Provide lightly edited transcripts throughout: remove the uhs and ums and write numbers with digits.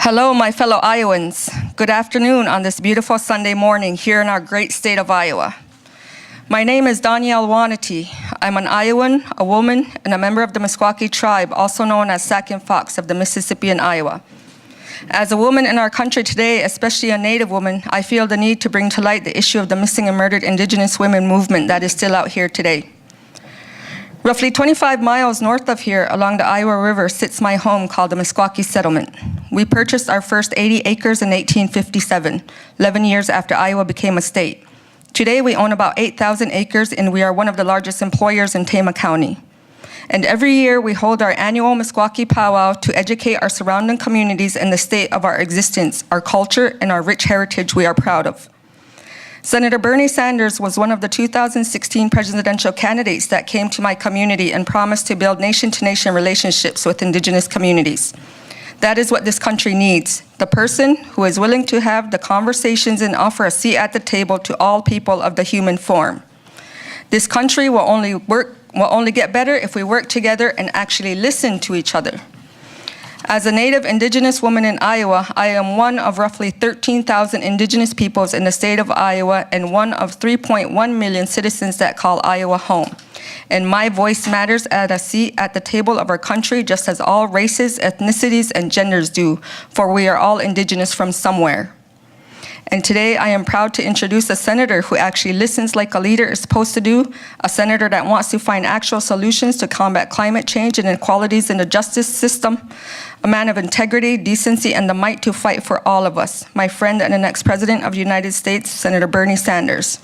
Hello, my fellow Iowans. Good afternoon on this beautiful Sunday morning here in our great state of Iowa. My name is Danielle Wanatee. I'm an Iowan, a woman, and a member of the Meskwaki tribe, also known as Sac and Fox of the Mississippi and Iowa. As a woman in our country today, especially a Native woman, I feel the need to bring to light the issue of the missing and murdered Indigenous women movement that is still out here today. Roughly 25 miles north of here, along the Iowa River, sits my home called the Meskwaki Settlement. We purchased our first 80 acres in 1857, 11 years after Iowa became a state. Today, we own about 8,000 acres, and we are one of the largest employers in Tama County. And every year, we hold our annual Meskwaki powwow to educate our surrounding communities in the state of our existence, our culture, and our rich heritage we are proud of. Senator Bernie Sanders was one of the 2016 presidential candidates that came to my community and promised to build nation-to-nation relationships with Indigenous communities. That is what this country needs, the person who is willing to have the conversations and offer a seat at the table to all people of the human form. This country will only get better if we work together and actually listen to each other. As a Native Indigenous woman in Iowa, I am one of roughly 13,000 Indigenous peoples in the state of Iowa and one of 3.1 million citizens that call Iowa home. And my voice matters at a seat at the table of our country just as all races, ethnicities, and genders do, for we are all Indigenous from somewhere. And today I am proud to introduce a senator who actually listens like a leader is supposed to do, a senator that wants to find actual solutions to combat climate change and inequalities in the justice system, a man of integrity, decency, and the might to fight for all of us, my friend and the next president of the United States, Senator Bernie Sanders.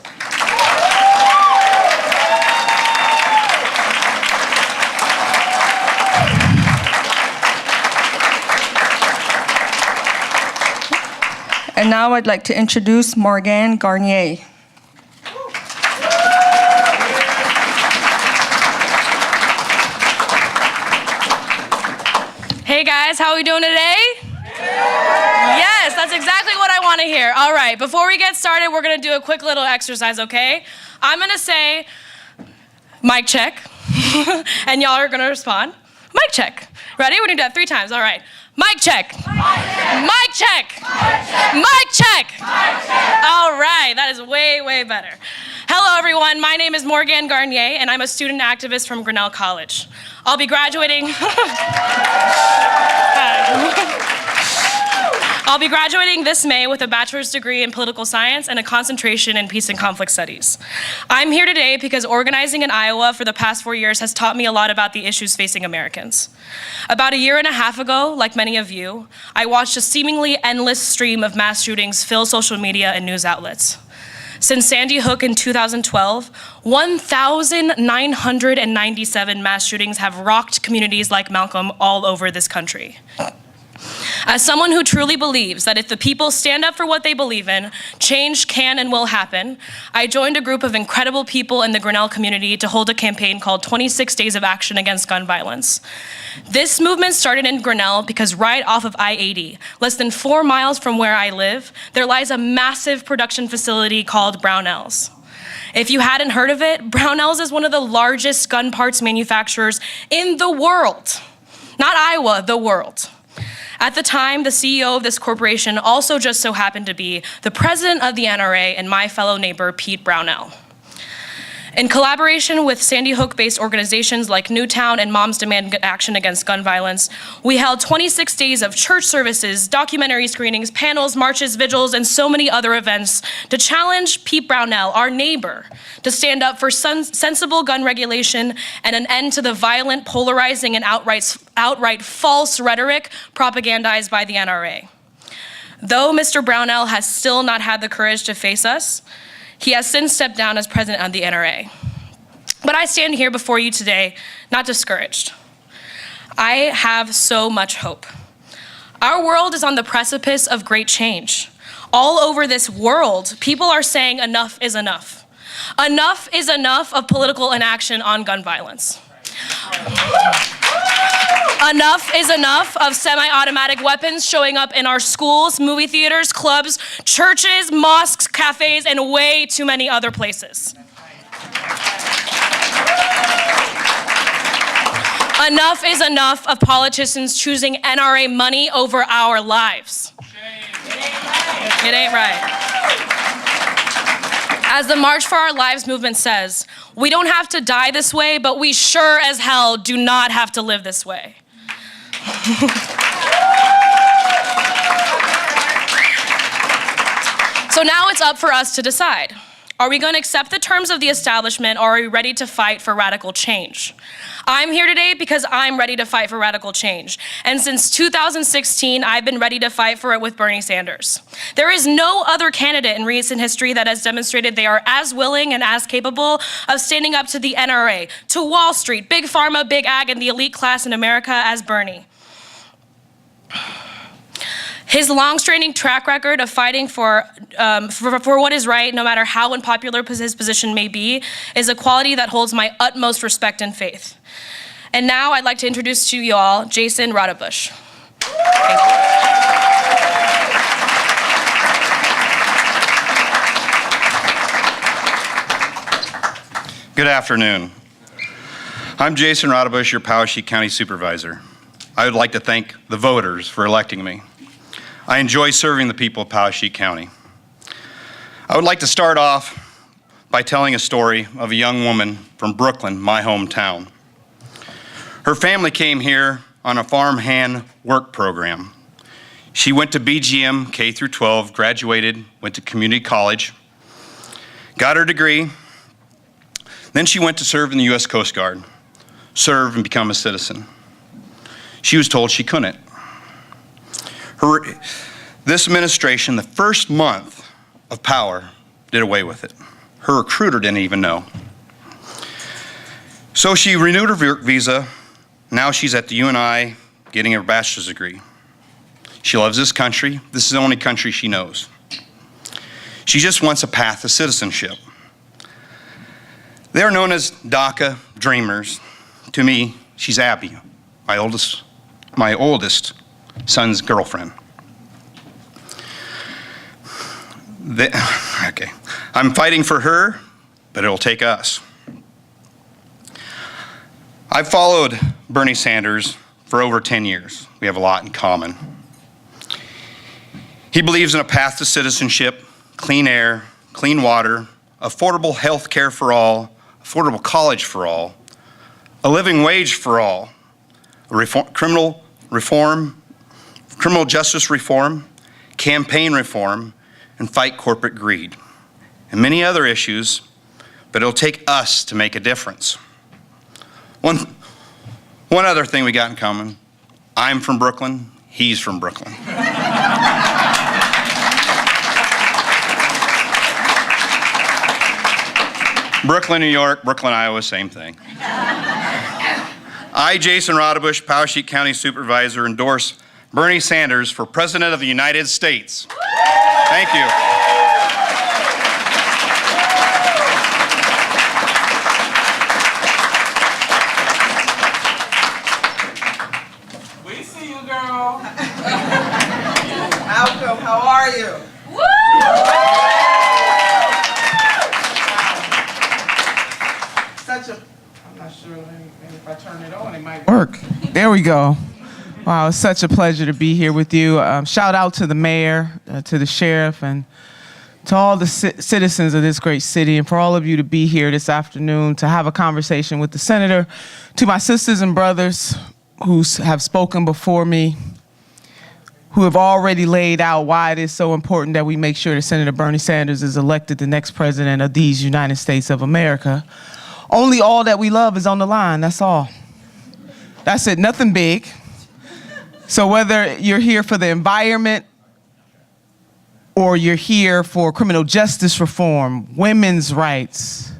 And now I'd like to introduce Morgane Garnier. Hey guys, how are we doing today? Yes, that's exactly what I want to hear. All right, before we get started, we're going to do a quick little exercise, okay? I'm going to say, mic check, and y'all are going to respond. Mic check. Ready? We're going to do that 3 times. All right. Mic check. Mic check. Mic check. All right, that is way, way better. Hello, everyone. My name is Morgane Garnier, and I'm a student activist from Grinnell College. I'll be graduating. I'll be graduating this May with a bachelor's degree in political science and a concentration in peace and conflict studies. I'm here today because organizing in Iowa for the past 4 years has taught me a lot about the issues facing Americans. About 1.5 years ago, like many of you, I watched a seemingly endless stream of mass shootings fill social media and news outlets. Since Sandy Hook in 2012, 1,997 mass shootings have rocked communities like Malcom all over this country. As someone who truly believes that if the people stand up for what they believe in, change can and will happen, I joined a group of incredible people in the Grinnell community to hold a campaign called 26 Days of Action Against Gun Violence. This movement started in Grinnell because right off of I-80, less than 4 miles from where I live, there lies a massive production facility called Brownells. If you hadn't heard of it, Brownells is one of the largest gun parts manufacturers in the world. Not Iowa, the world. At the time, the CEO of this corporation also just so happened to be the president of the NRA and my fellow neighbor, Pete Brownell. In collaboration with Sandy Hook-based organizations like Newtown and Moms Demand Action Against Gun Violence, we held 26 days of church services, documentary screenings, panels, marches, vigils, and so many other events to challenge Pete Brownell, our neighbor, to stand up for sensible gun regulation and an end to the violent, polarizing, and outright false rhetoric propagandized by the NRA. Though Mr. Brownell has still not had the courage to face us, he has since stepped down as president of the NRA. But I stand here before you today, not discouraged. I have so much hope. Our world is on the precipice of great change. All over this world, people are saying enough is enough. Enough is enough of political inaction on gun violence. Enough is enough of semi-automatic weapons showing up in our schools, movie theaters, clubs, churches, mosques, cafes, and way too many other places. Enough is enough of politicians choosing NRA money over our lives. It ain't right. As the March for Our Lives movement says, we don't have to die this way, but we sure as hell do not have to live this way. So now it's up for us to decide. Are we going to accept the terms of the establishment, or are we ready to fight for radical change? I'm here today because I'm ready to fight for radical change. And since 2016, I've been ready to fight for it with Bernie Sanders. There is no other candidate in recent history that has demonstrated they are as willing and as capable of standing up to the NRA, to Wall Street, Big Pharma, Big Ag, and the elite class in America as Bernie. His long-standing track record of fighting for what is right, no matter how unpopular his position may be, is a quality that holds my utmost respect and faith. And now I'd like to introduce to you all Jason Rodebush. Thank you. Good afternoon. I'm Jason Rodebush, your Poweshiek County Supervisor. I would like to thank the voters for electing me. I enjoy serving the people of Poweshiek County. I would like to start off by telling a story of a young woman from Brooklyn, my hometown. Her family came here on a farmhand work program. She went to BGM K through 12, graduated, went to community college, got her degree. Then she went to serve in the U.S. Coast Guard, serve and become a citizen. She was told she couldn't. This administration, the first month of power, did away with it. Her recruiter didn't even know. So she renewed her visa. Now she's at the UNI getting her bachelor's degree. She loves this country. This is the only country she knows. She just wants a path to citizenship. They're known as DACA dreamers. To me, she's Abby, my oldest son's girlfriend. Okay, I'm fighting for her, but it'll take us. I've followed Bernie Sanders for over 10 years. We have a lot in common. He believes in a path to citizenship, clean air, clean water, affordable health care for all, affordable college for all, a living wage for all, criminal justice reform, campaign reform, and fight corporate greed, and many other issues, but it'll take us to make a difference. One other thing we got in common, I'm from Brooklyn, he's from Brooklyn. Brooklyn, New York, Brooklyn, Iowa, same thing. I, Jason Rodebush, Poweshiek County Supervisor, endorse Bernie Sanders for President of the United States. Thank you. We see you, girl. Malcom, how are you? I'm not sure if I turn it on, it might work. There we go. Wow, it's such a pleasure to be here with you. Shout out to the mayor, to the sheriff, and to all the citizens of this great city, and for all of you to be here this afternoon to have a conversation with the senator, to my sisters and brothers who have spoken before me, who have already laid out why it is so important that we make sure that Senator Bernie Sanders is elected the next president of these United States of America. Only all that we love is on the line, that's all. That's it, nothing big. So whether you're here for the environment or you're here for criminal justice reform, women's rights,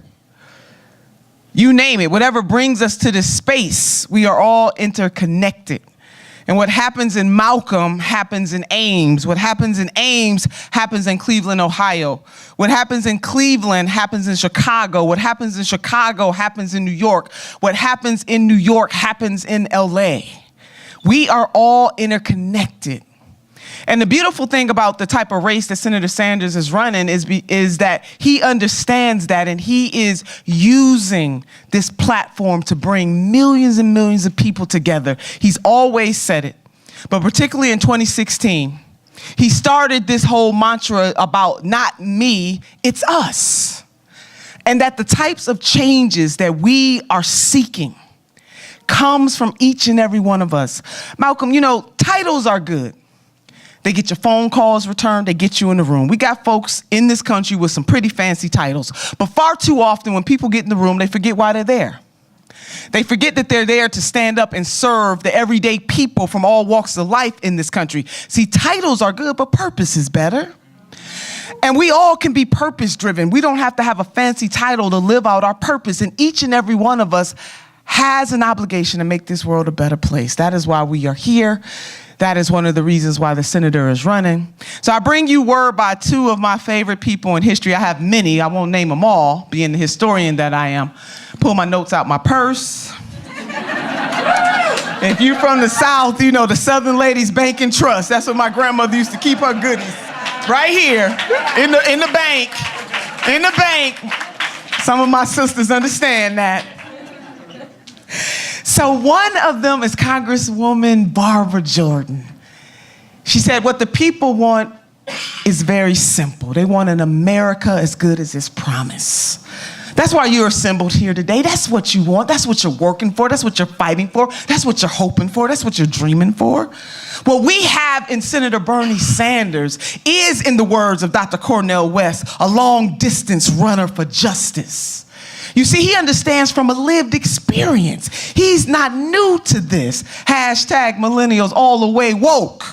you name it, whatever brings us to this space, we are all interconnected. And what happens in Malcom happens in Ames. What happens in Ames happens in Cleveland, Ohio. What happens in Cleveland happens in Chicago. What happens in Chicago happens in New York. What happens in New York happens in LA. We are all interconnected. And the beautiful thing about the type of race that Senator Sanders is running is that he understands that, and he is using this platform to bring millions and millions of people together. He's always said it, but particularly in 2016, he started this whole mantra about not me, it's us. And that the types of changes that we are seeking comes from each and every one of us. Malcolm, you know, titles are good. They get your phone calls returned, they get you in the room. We got folks in this country with some pretty fancy titles, but far too often when people get in the room, they forget why they're there. They forget that they're there to stand up and serve the everyday people from all walks of life in this country. See, titles are good, but purpose is better. And we all can be purpose-driven. We don't have to have a fancy title to live out our purpose, and each and every one of us has an obligation to make this world a better place. That is why we are here. That is one of the reasons why the senator is running. So I bring you word by two of my favorite people in history. I have many. I won't name them all, being the historian that I am. Pull my notes out my purse. If you're from the South, you know the Southern Ladies Bank and Trust. That's what my grandmother used to keep her goodies. Right here, in the bank. In the bank. Some of my sisters understand that. So one of them is Congresswoman Barbara Jordan. She said, what the people want is very simple. They want an America as good as its promise. That's why you're assembled here today. That's what you want. That's what you're working for. That's what you're fighting for. That's what you're hoping for. That's what you're dreaming for. What we have in Senator Bernie Sanders is, in the words of Dr. Cornel West, a long-distance runner for justice. You see, he understands from a lived experience. He's not new to this. Hashtag millennials all the way woke.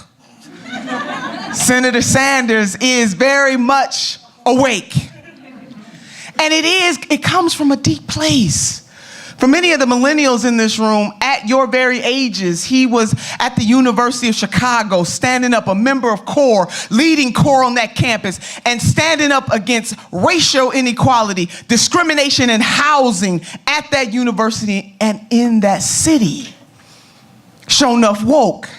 Senator Sanders is very much awake. And it comes from a deep place. For many of the millennials in this room, at your very ages, he was at the University of Chicago, standing up, a member of CORE, leading CORE on that campus, and standing up against racial inequality, discrimination in housing at that university and in that city. Sure enough, woke.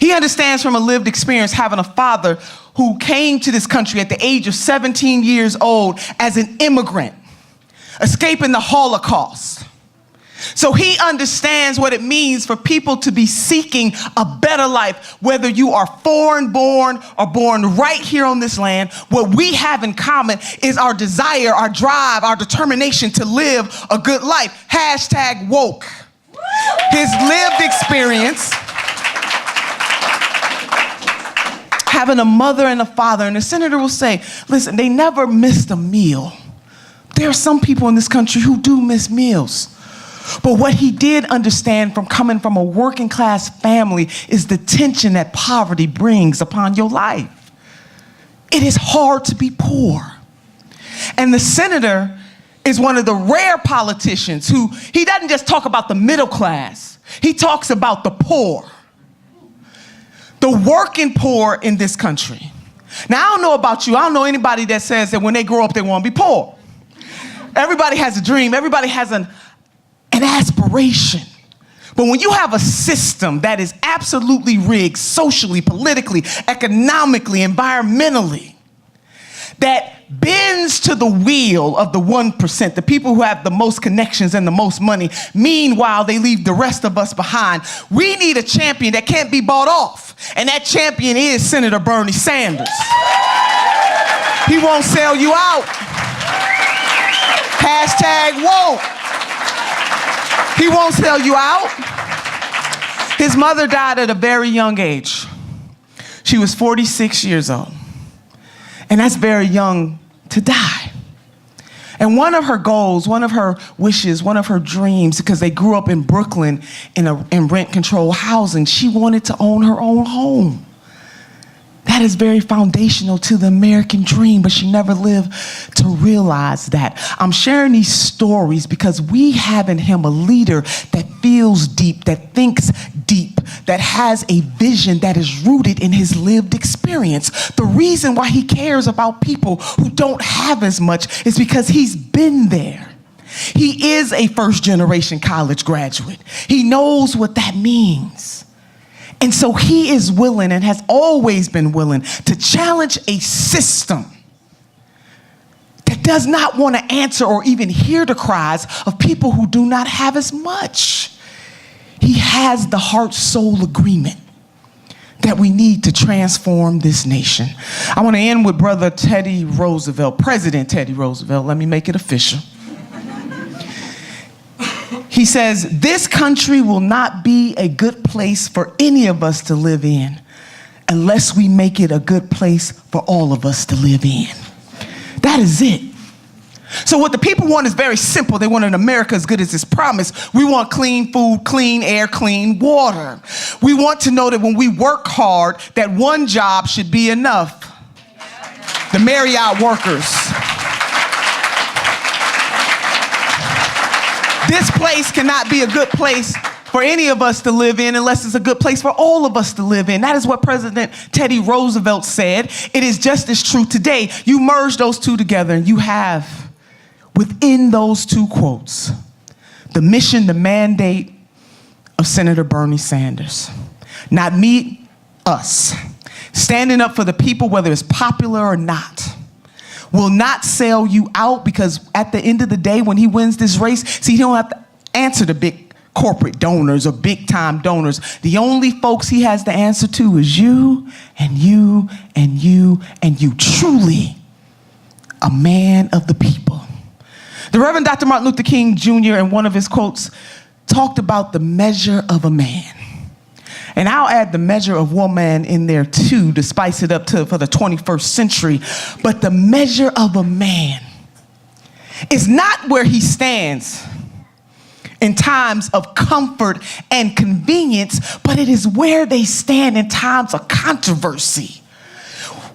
He understands from a lived experience having a father who came to this country at the age of 17 years old as an immigrant, escaping the Holocaust. So he understands what it means for people to be seeking a better life, whether you are foreign born or born right here on this land. What we have in common is our desire, our drive, our determination to live a good life. Hashtag woke. His lived experience, having a mother and a father, and the senator will say, listen, they never missed a meal. There are some people in this country who do miss meals. But what he did understand from coming from a working class family is the tension that poverty brings upon your life. It is hard to be poor. And the senator is one of the rare politicians who, he doesn't just talk about the middle class, he talks about the poor. The working poor in this country. Now, I don't know about you. I don't know anybody that says that when they grow up, they want to be poor. Everybody has a dream. Everybody has an aspiration. But when you have a system that is absolutely rigged socially, politically, economically, environmentally, that bends to the will of the 1%, the people who have the most connections and the most money, meanwhile, they leave the rest of us behind. We need a champion that can't be bought off. And that champion is Senator Bernie Sanders. He won't sell you out. Hashtag woke. He won't sell you out. His mother died at a very young age. She was 46 years old. And that's very young to die. And one of her goals, one of her wishes, one of her dreams, because they grew up in Brooklyn in rent-controlled housing, she wanted to own her own home. That is very foundational to the American dream, but she never lived to realize that. I'm sharing these stories because we have in him a leader that feels deep, that thinks deep, that has a vision that is rooted in his lived experience. The reason why he cares about people who don't have as much is because he's been there. He is a first-generation college graduate. He knows what that means. And so he is willing and has always been willing to challenge a system that does not want to answer or even hear the cries of people who do not have as much. He has the heart-soul agreement that we need to transform this nation. I want to end with Brother Teddy Roosevelt, President Teddy Roosevelt. Let me make it official. He says, "This country will not be a good place for any of us to live in unless we make it a good place for all of us to live in." That is it. So what the people want is very simple. They want an America as good as its promise. We want clean food, clean air, clean water. We want to know that when we work hard, that one job should be enough. The Marriott workers. This place cannot be a good place for any of us to live in unless it's a good place for all of us to live in. That is what President Teddy Roosevelt said. It is just as true today. You merge those two together and you have, within those two quotes, the mission, the mandate of Senator Bernie Sanders. Not me, us. Standing up for the people, whether it's popular or not. Will not sell you out, because at the end of the day, when he wins this race, see, he don't have to answer to big corporate donors or big time donors. The only folks he has to answer to is you and you and you and you. Truly a man of the people. The Reverend Dr. Martin Luther King Jr. in one of his quotes talked about the measure of a man. And I'll add the measure of woman in there too to spice it up for the 21st century. But the measure of a man is not where he stands in times of comfort and convenience, but it is where they stand in times of controversy.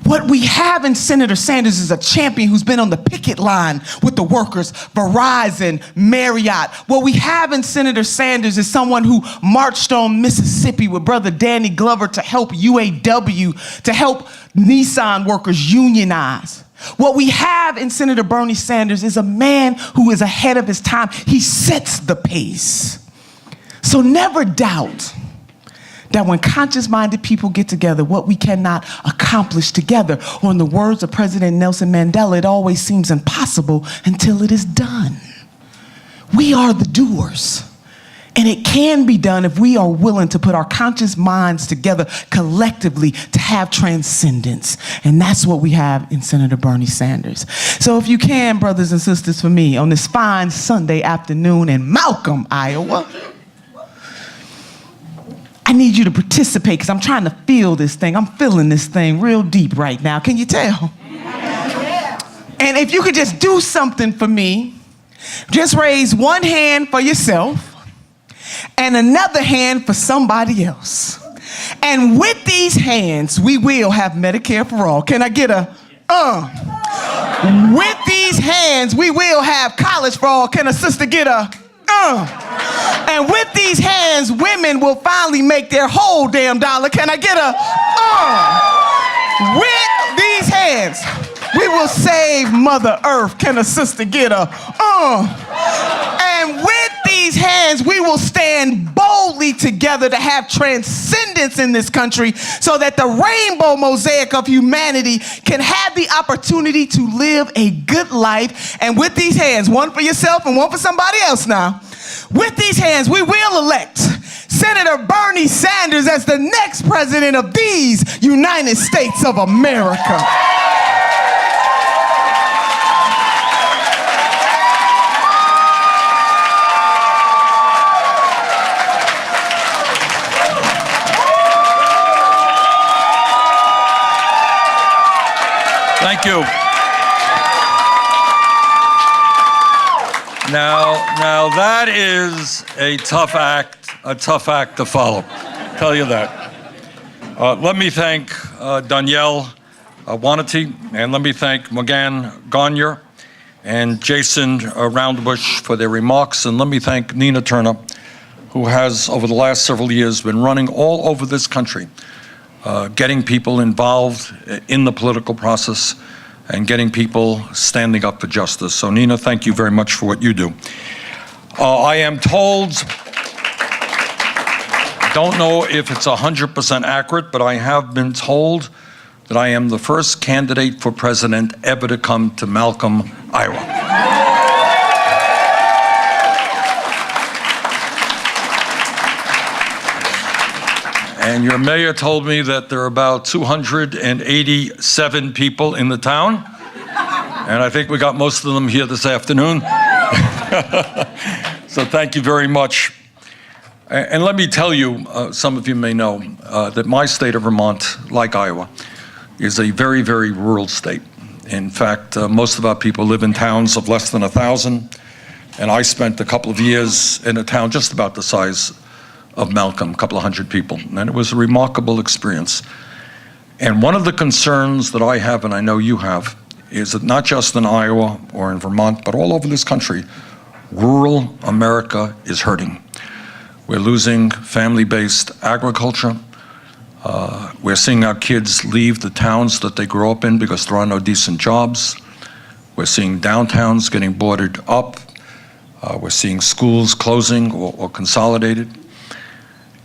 What we have in Senator Sanders is a champion who's been on the picket line with the workers, Verizon, Marriott. What we have in Senator Sanders is someone who marched on Mississippi with Brother Danny Glover to help UAW, to help Nissan workers unionize. What we have in Senator Bernie Sanders is a man who is ahead of his time. He sets the pace. So never doubt that when conscious-minded people get together, what we cannot accomplish together, or in the words of President Nelson Mandela, it always seems impossible until it is done. We are the doers. And it can be done if we are willing to put our conscious minds together collectively to have transcendence. And that's what we have in Senator Bernie Sanders. So if you can, brothers and sisters, for me, on this fine Sunday afternoon in Malcom, Iowa, I need you to participate because I'm trying to feel this thing. I'm feeling this thing real deep right now. Can you tell? And if you could just do something for me, just raise one hand for yourself and another hand for somebody else. And with these hands, we will have Medicare for all. Can I get a With these hands, we will have college for all. Can a sister get a And with these hands, women will finally make their whole damn dollar. Can I get a With these hands, we will save Mother Earth. Can a sister get a And with these hands, we will stand boldly together to have transcendence in this country so that the rainbow mosaic of humanity can have the opportunity to live a good life. And with these hands, one for yourself and one for somebody else now, with these hands, we will elect Senator Bernie Sanders as the next president of these United States of America. Thank you. Now that is a tough act to follow. Tell you that. Let me thank Danielle Wanati, and let me thank Morgan Gagner and Jason Roundbush for their remarks, and let me thank Nina Turner, who has, over the last several years, been running all over this country, getting people involved in the political process and getting people standing up for justice. So Nina, thank you very much for what you do. I am told don't know if it's 100% accurate, but I have been told that I am the first candidate for president ever to come to Malcom, Iowa. And your mayor told me that there are about 287 people in the town, and I think we got most of them here this afternoon. So thank you very much. And let me tell you, some of you may know, that my state of Vermont, like Iowa, is a very, very rural state. In fact, most of our people live in towns of less than 1,000, and I spent a couple of years in a town just about the size of Malcom, a couple of hundred people, and it was a remarkable experience. And one of the concerns that I have, and I know you have, is that not just in Iowa or in Vermont, but all over this country, rural America is hurting. We're losing family-based agriculture. We're seeing our kids leave the towns that they grew up in because there are no decent jobs. We're seeing downtowns getting boarded up. We're seeing schools closing or consolidated.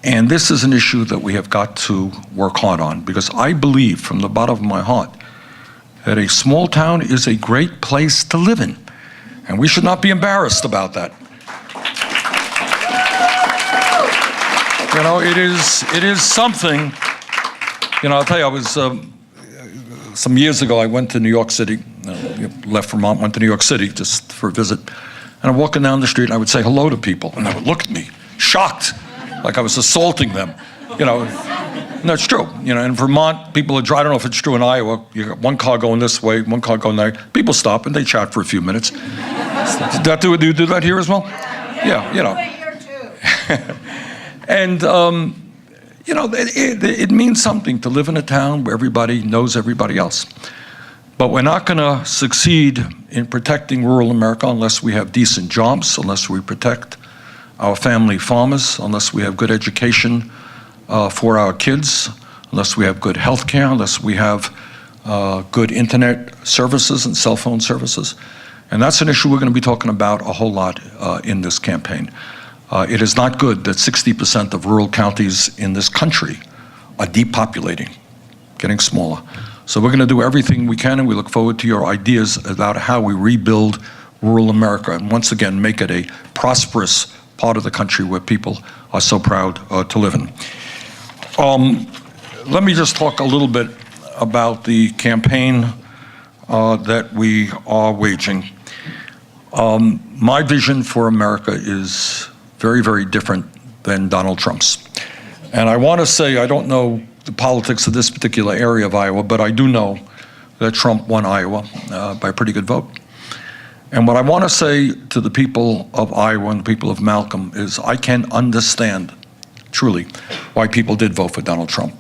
And this is an issue that we have got to work hard on, because I believe from the bottom of my heart that a small town is a great place to live in, and we should not be embarrassed about that. You know, it is something. You know, I'll tell you, I was, some years ago, I went to New York City, left Vermont, went to New York City just for a visit, and I'm walking down the street, and I would say hello to people, and they would look at me, shocked, like I was assaulting them. You know, and that's true. You know, in Vermont, people are, I don't know if it's true in Iowa, you got one car going this way, one car going that way. People stop and they chat for a few minutes. Do you do that here as well? Yeah, you know. And, you know, it means something to live in a town where everybody knows everybody else. But we're not going to succeed in protecting rural America unless we have decent jobs, unless we protect our family farmers, unless we have good education for our kids, unless we have good health care, unless we have good internet services and cell phone services. And that's an issue we're going to be talking about a whole lot in this campaign. It is not good that 60% of rural counties in this country are depopulating, getting smaller. So we're going to do everything we can, and we look forward to your ideas about how we rebuild rural America and once again make it a prosperous part of the country where people are so proud to live in. Let me just talk a little bit about the campaign that we are waging. My vision for America is very, very different than Donald Trump's. And I want to say, I don't know the politics of this particular area of Iowa, but I do know that Trump won Iowa by a pretty good vote. And what I want to say to the people of Iowa and the people of Malcom is I can understand, truly, why people did vote for Donald Trump.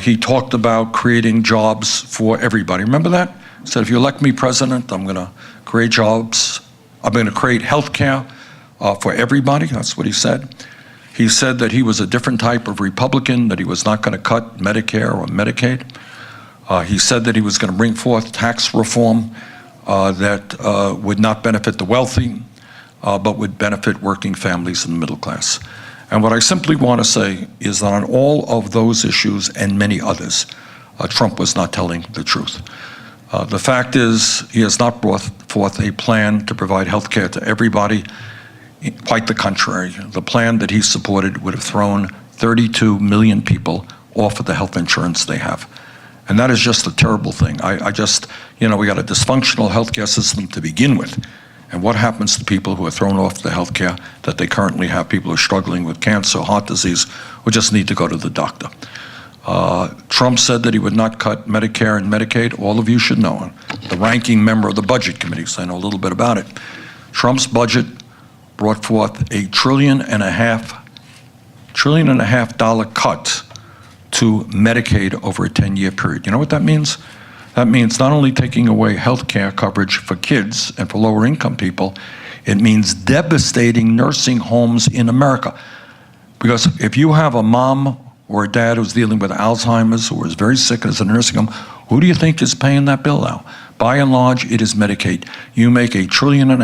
He talked about creating jobs for everybody. Remember that? He said, if you elect me president, I'm going to create jobs. I'm going to create health care for everybody. That's what he said. He said that he was a different type of Republican, that he was not going to cut Medicare or Medicaid. He said that he was going to bring forth tax reform that would not benefit the wealthy, but would benefit working families and the middle class. And what I simply want to say is that on all of those issues and many others, Trump was not telling the truth. The fact is, he has not brought forth a plan to provide health care to everybody. Quite the contrary. The plan that he supported would have thrown 32 million people off of the health insurance they have. And that is just a terrible thing. I just, you know, we got a dysfunctional healthcare system to begin with. And what happens to people who are thrown off the healthcare that they currently have? People who are struggling with cancer, heart disease, who just need to go to the doctor. Trump said that he would not cut Medicare and Medicaid. All of you should know. The ranking member of the Budget Committee, so I know a little bit about it. Trump's budget brought forth $1.5 trillion cut to Medicaid over a 10-year period. You know what that means? That means not only taking away health care coverage for kids and for lower income people, it means devastating nursing homes in America. Because if you have a mom or a dad who's dealing with Alzheimer's or is very sick and is in a nursing home, who do you think is paying that bill now? By and large, it is Medicaid. You make $1.5 trillion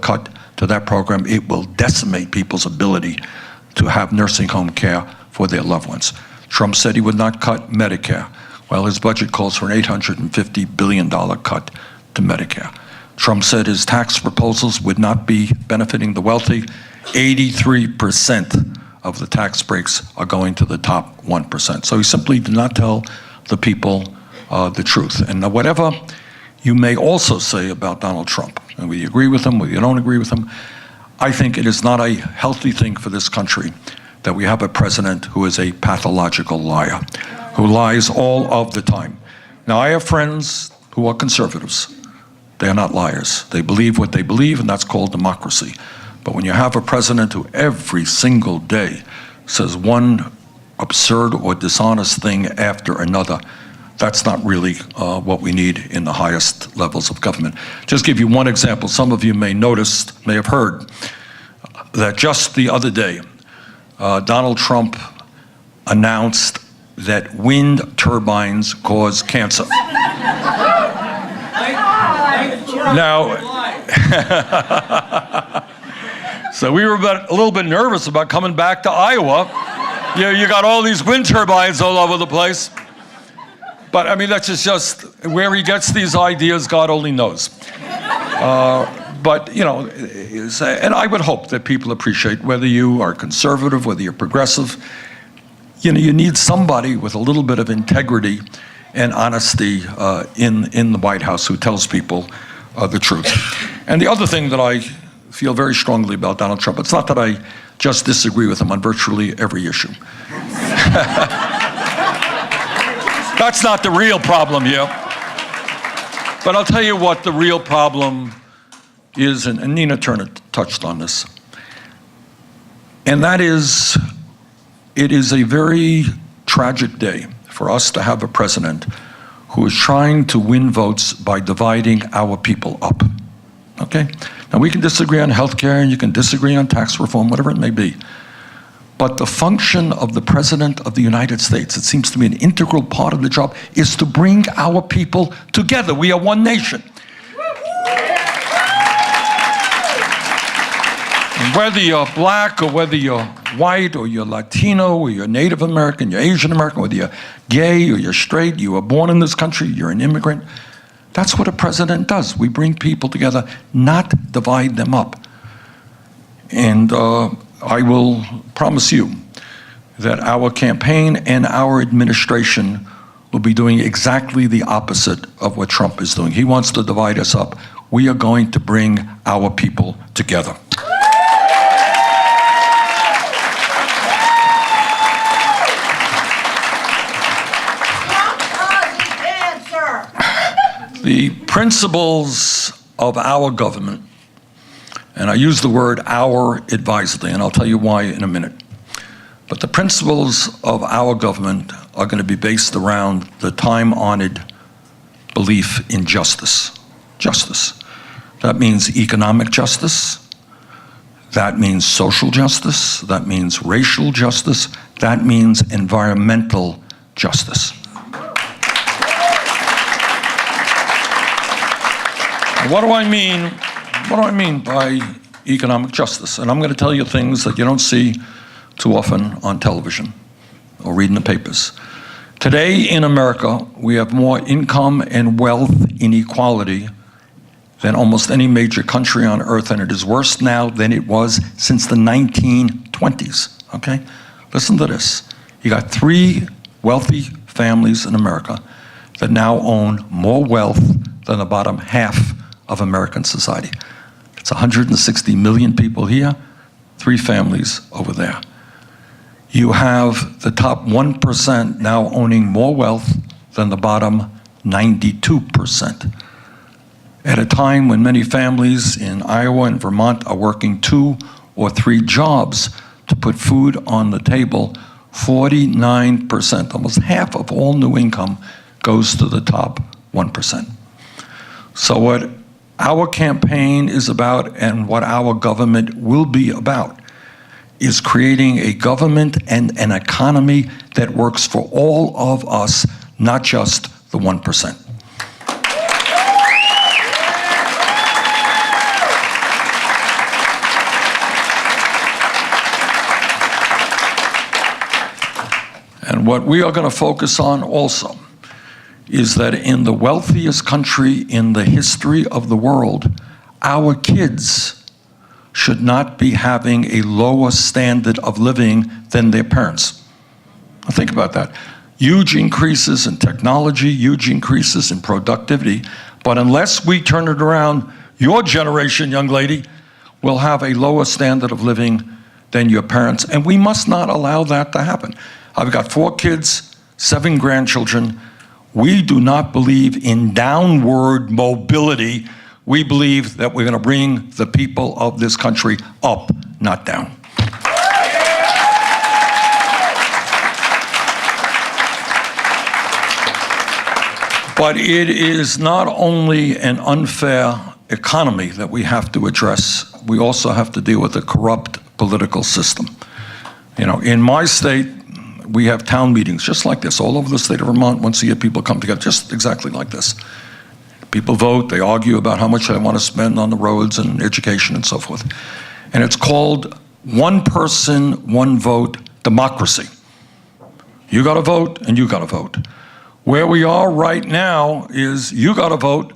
cut to that program, it will decimate people's ability to have nursing home care for their loved ones. Trump said he would not cut Medicare. Well, his budget calls for an $850 billion cut to Medicare. Trump said his tax proposals would not be benefiting the wealthy. 83% of the tax breaks are going to the top 1%. So he simply did not tell the people the truth. And whatever you may also say about Donald Trump, and whether you agree with him, whether you don't agree with him, I think it is not a healthy thing for this country that we have a president who is a pathological liar, who lies all of the time. Now, I have friends who are conservatives. They are not liars. They believe what they believe, and that's called democracy. But when you have a president who every single day says one absurd or dishonest thing after another, that's not really what we need in the highest levels of government. Just give you one example. Some of you may have heard that just the other day, Donald Trump announced that wind turbines cause cancer. Now, so we were a little bit nervous about coming back to Iowa. You got all these wind turbines all over the place. But I mean, that's just where he gets these ideas, God only knows. But, and I would hope that people appreciate whether you are conservative, whether you're progressive, you need somebody with a little bit of integrity and honesty in the White House who tells people the truth. And the other thing that I feel very strongly about Donald Trump, it's not that I just disagree with him on virtually every issue. That's not the real problem here. But I'll tell you what the real problem is, and Nina Turner touched on this, and that is, it is a very tragic day for us to have a president who is trying to win votes by dividing our people up, okay? Now, we can disagree on health care, and you can disagree on tax reform, whatever it may be. But the function of the President of the United States, it seems to me an integral part of the job, is to bring our people together. We are one nation. And whether you're black or whether you're white or you're Latino or you're Native American, you're Asian American, whether you're gay or you're straight, you were born in this country, you're an immigrant, that's what a president does. We bring people together, not divide them up. And I will promise you that our campaign and our administration will be doing exactly the opposite of what Trump is doing. He wants to divide us up. We are going to bring our people together. The principles of our government, and I use the word our advisedly, and I'll tell you why in a minute. But the principles of our government are going to be based around the time-honored belief in justice. Justice. That means economic justice. That means social justice. That means racial justice. That means environmental justice. What do I mean? What do I mean by economic justice? And I'm going to tell you things that you don't see too often on television or read in the papers. Today in America, we have more income and wealth inequality than almost any major country on earth, and it is worse now than it was since the 1920s, okay? Listen to this. You got 3 wealthy families in America that now own more wealth than the bottom half of American society. It's 160 million people here, 3 families over there. You have the top 1% now owning more wealth than the bottom 92%. At a time when many families in Iowa and Vermont are working 2 or 3 jobs to put food on the table, 49%, almost half of all new income, goes to the top 1%. So what our campaign is about and what our government will be about is creating a government and an economy that works for all of us, not just the 1%. And what we are going to focus on also is that in the wealthiest country in the history of the world, our kids should not be having a lower standard of living than their parents. Now think about that. Huge increases in technology, huge increases in productivity, but unless we turn it around, your generation, young lady, will have a lower standard of living than your parents, and we must not allow that to happen. I've got 4 kids, 7 grandchildren. We do not believe in downward mobility. We believe that we're going to bring the people of this country up, not down. But it is not only an unfair economy that we have to address, we also have to deal with a corrupt political system. You know, in my state, we have town meetings just like this, all over the state of Vermont. Once a year, people come together just exactly like this. People vote, they argue about how much they want to spend on the roads and education and so forth. And it's called one person, one vote democracy. You got to vote and you got to vote. Where we are right now is you got to vote,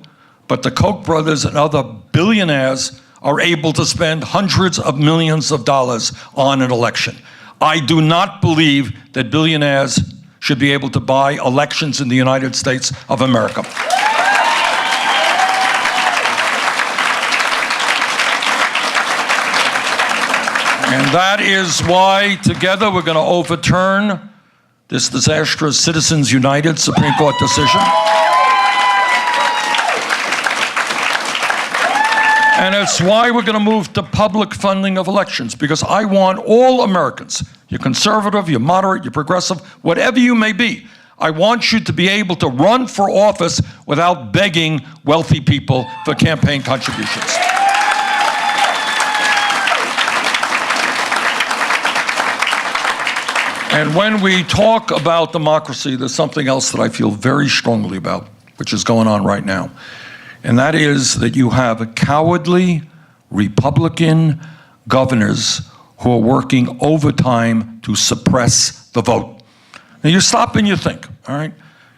but the Koch brothers and other billionaires are able to spend hundreds of millions of dollars on an election. I do not believe that billionaires should be able to buy elections in the United States of America. And that is why together we're going to overturn this disastrous Citizens United Supreme Court decision. And it's why we're going to move to public funding of elections, because I want all Americans, you're conservative, you're moderate, you're progressive, whatever you may be, I want you to be able to run for office without begging wealthy people for campaign contributions. And when we talk about democracy, there's something else that I feel very strongly about, which is going on right now. And that is that you have cowardly Republican governors who are working overtime to suppress the vote. Now you stop and you think, all right?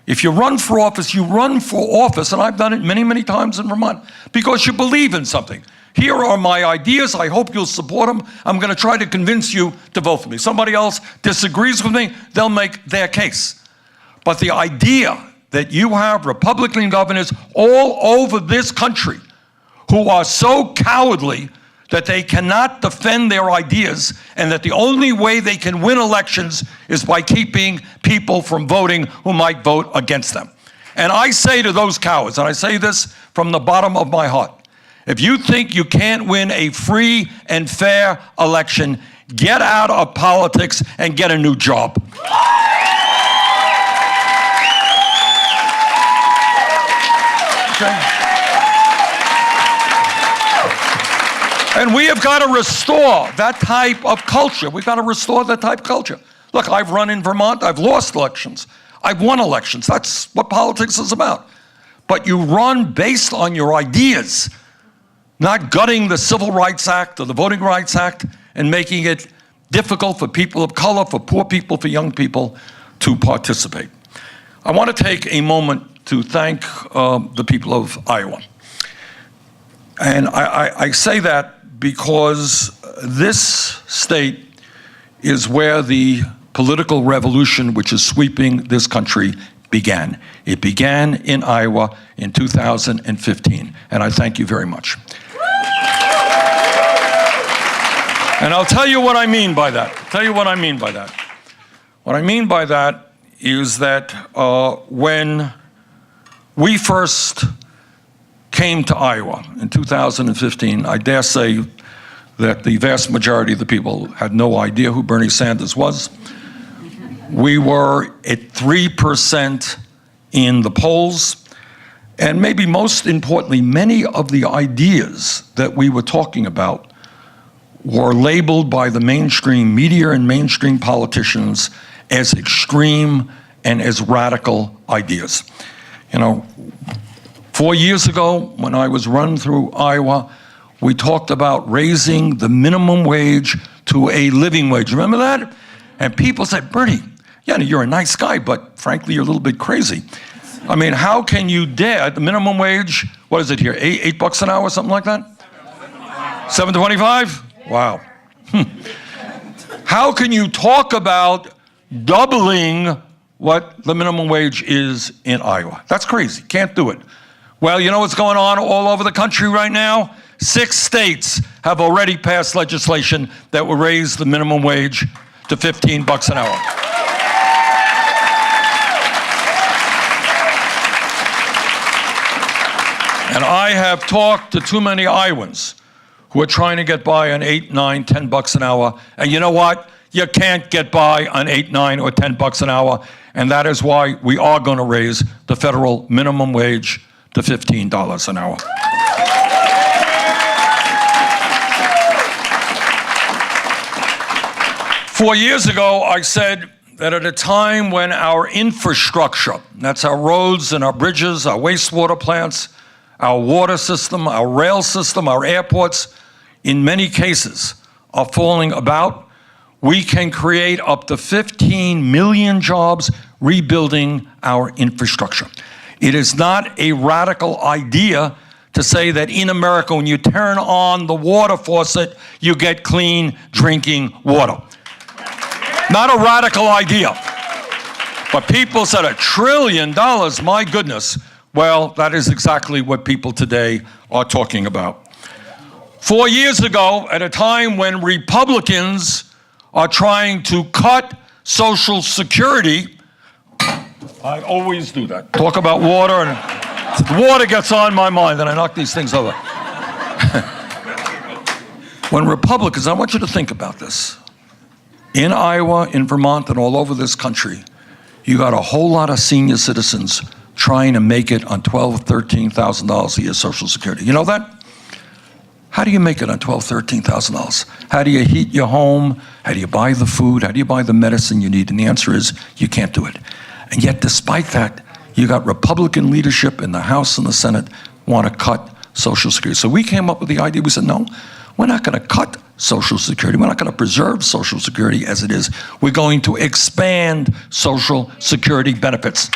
If you run for office, you run for office, and I've done it many, many times in Vermont, because you believe in something. Here are my ideas. I hope you'll support them. I'm going to try to convince you to vote for me. Somebody else disagrees with me, they'll make their case. But the idea that you have Republican governors all over this country who are so cowardly that they cannot defend their ideas, and that the only way they can win elections is by keeping people from voting who might vote against them. And I say to those cowards, and I say this from the bottom of my heart, if you think you can't win a free and fair election, get out of politics and get a new job. Okay? And we have got to restore that type of culture. We've got to restore that type of culture. Look, I've run in Vermont. I've lost elections. I've won elections. That's what politics is about. But you run based on your ideas, not gutting the Civil Rights Act or the Voting Rights Act and making it difficult for people of color, for poor people, for young people to participate. I want to take a moment to thank the people of Iowa. And I say that because this state is where the political revolution which is sweeping this country began. It began in Iowa in 2015, and I thank you very much. And I'll tell you what I mean by that. What I mean by that is that when we first came to Iowa in 2015, I dare say that the vast majority of the people had no idea who Bernie Sanders was. We were at 3% in the polls, and maybe most importantly, many of the ideas that we were talking about were labeled by the mainstream media and mainstream politicians as extreme and as radical ideas. You know, 4 years ago, when I was running through Iowa, we talked about raising the minimum wage to a living wage. Remember that? And people said, Bernie, Yeah, you're a nice guy, but frankly, you're a little bit crazy. I mean, how can you dare, the minimum wage, what is it here, $8 an hour, something like that? $7.25? Wow. How can you talk about doubling what the minimum wage is in Iowa? That's crazy, can't do it. Well, you know what's going on all over the country right now? 6 states have already passed legislation that will raise the minimum wage to $15 an hour. And I have talked to too many Iowans who are trying to get by on $8, $9, $10 an hour. And you know what? You can't get by on $8, $9, or $10 an hour. And that is why we are going to raise the federal minimum wage to $15 an hour. Four years ago, I said that at a time when our infrastructure, that's our roads and our bridges, our wastewater plants, our water system, our rail system, our airports, in many cases are falling about, we can create up to 15 million jobs rebuilding our infrastructure. It is not a radical idea to say that in America, when you turn on the water faucet, you get clean drinking water. Not a radical idea. But people said $1 trillion, my goodness. Well, that is exactly what people today are talking about. 4 years ago, at a time when Republicans are trying to cut Social Security, I always do that. Talk about water, and water gets on my mind, and I knock these things over. When Republicans, I want you to think about this. In Iowa, in Vermont, and all over this country, you got a whole lot of senior citizens trying to make it on $12,000, $13,000 a year Social Security. You know that? How do you make it on $12,000, $13,000? How do you heat your home? How do you buy the food? How do you buy the medicine you need? And the answer is, you can't do it. And yet, despite that, you got Republican leadership in the House and the Senate want to cut Social Security. So we came up with the idea, we said, no, we're not going to cut Social Security. We're not going to preserve Social Security as it is. We're going to expand Social Security benefits.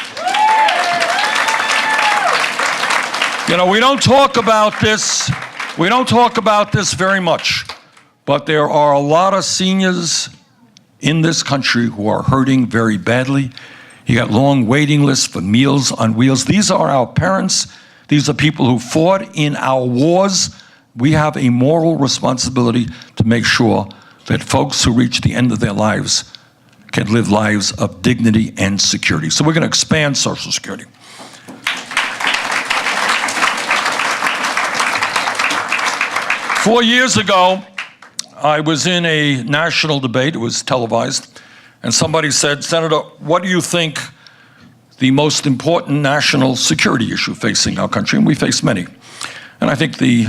You know, we don't talk about this very much, but there are a lot of seniors in this country who are hurting very badly. You got long waiting lists for Meals on Wheels. These are our parents. These are people who fought in our wars. We have a moral responsibility to make sure that folks who reach the end of their lives can live lives of dignity and security. So we're going to expand Social Security. Four years ago, I was in a national debate. It was televised. And somebody said, Senator, what do you think the most important national security issue facing our country? And we face many. And I think the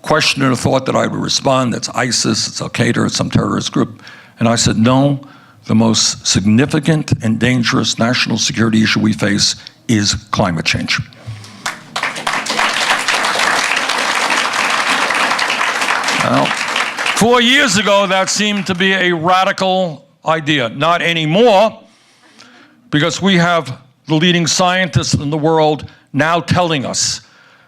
questioner thought that I would respond, that's ISIS, it's Al-Qaeda, it's some terrorist group. And I said, no, the most significant and dangerous national security issue we face is climate change. Well, 4 years ago, that seemed to be a radical idea. Not anymore, because we have the leading scientists in the world now telling us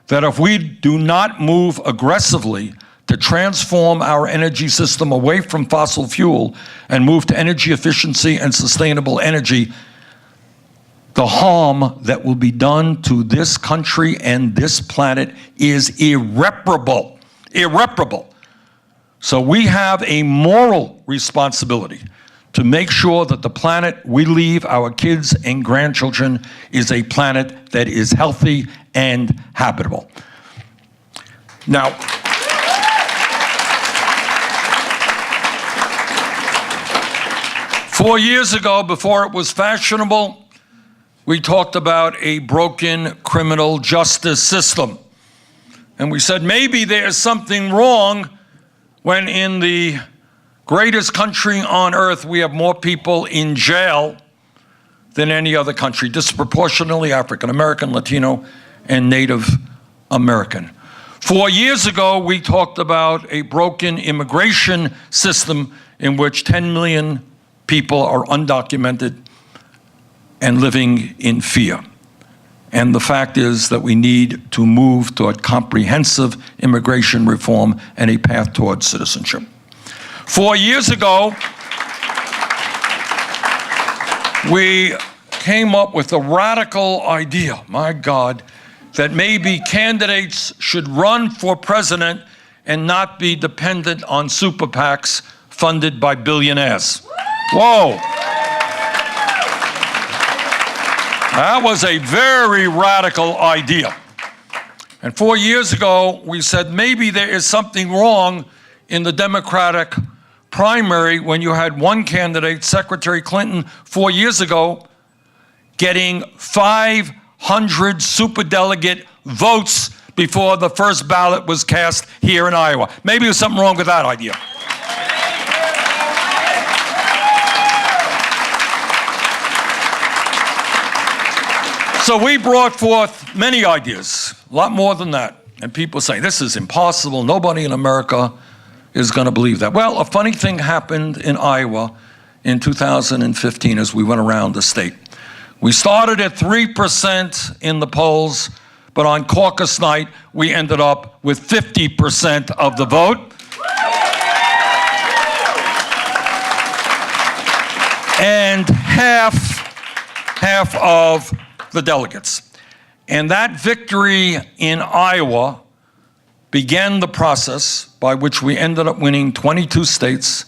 that if we do not move aggressively to transform our energy system away from fossil fuel and move to energy efficiency and sustainable energy, the harm that will be done to this country and this planet is irreparable. Irreparable. So we have a moral responsibility to make sure that the planet we leave our kids and grandchildren is a planet that is healthy and habitable. Now, four years ago, before it was fashionable, we talked about a broken criminal justice system. And we said maybe there's something wrong when in the greatest country on earth we have more people in jail than any other country, disproportionately African American, Latino, and Native American. 4 years ago, we talked about a broken immigration system in which 10 million people are undocumented, and living in fear. And the fact is that we need to move toward comprehensive immigration reform and a path toward citizenship. 4 years ago, we came up with a radical idea, my God, that maybe candidates should run for president and not be dependent on super PACs funded by billionaires. Whoa. That was a very radical idea. And 4 years ago, we said maybe there is something wrong in the Democratic primary when you had one candidate, Secretary Clinton, 4 years ago, getting 500 superdelegate votes before the first ballot was cast here in Iowa. Maybe there's something wrong with that idea. So we brought forth many ideas, a lot more than that. And people say, this is impossible. Nobody in America is going to believe that. Well, a funny thing happened in Iowa in 2015 as we went around the state. We started at 3% in the polls, but on caucus night, we ended up with 50% of the vote. And half of the delegates. And that victory in Iowa began the process by which we ended up winning 22 states,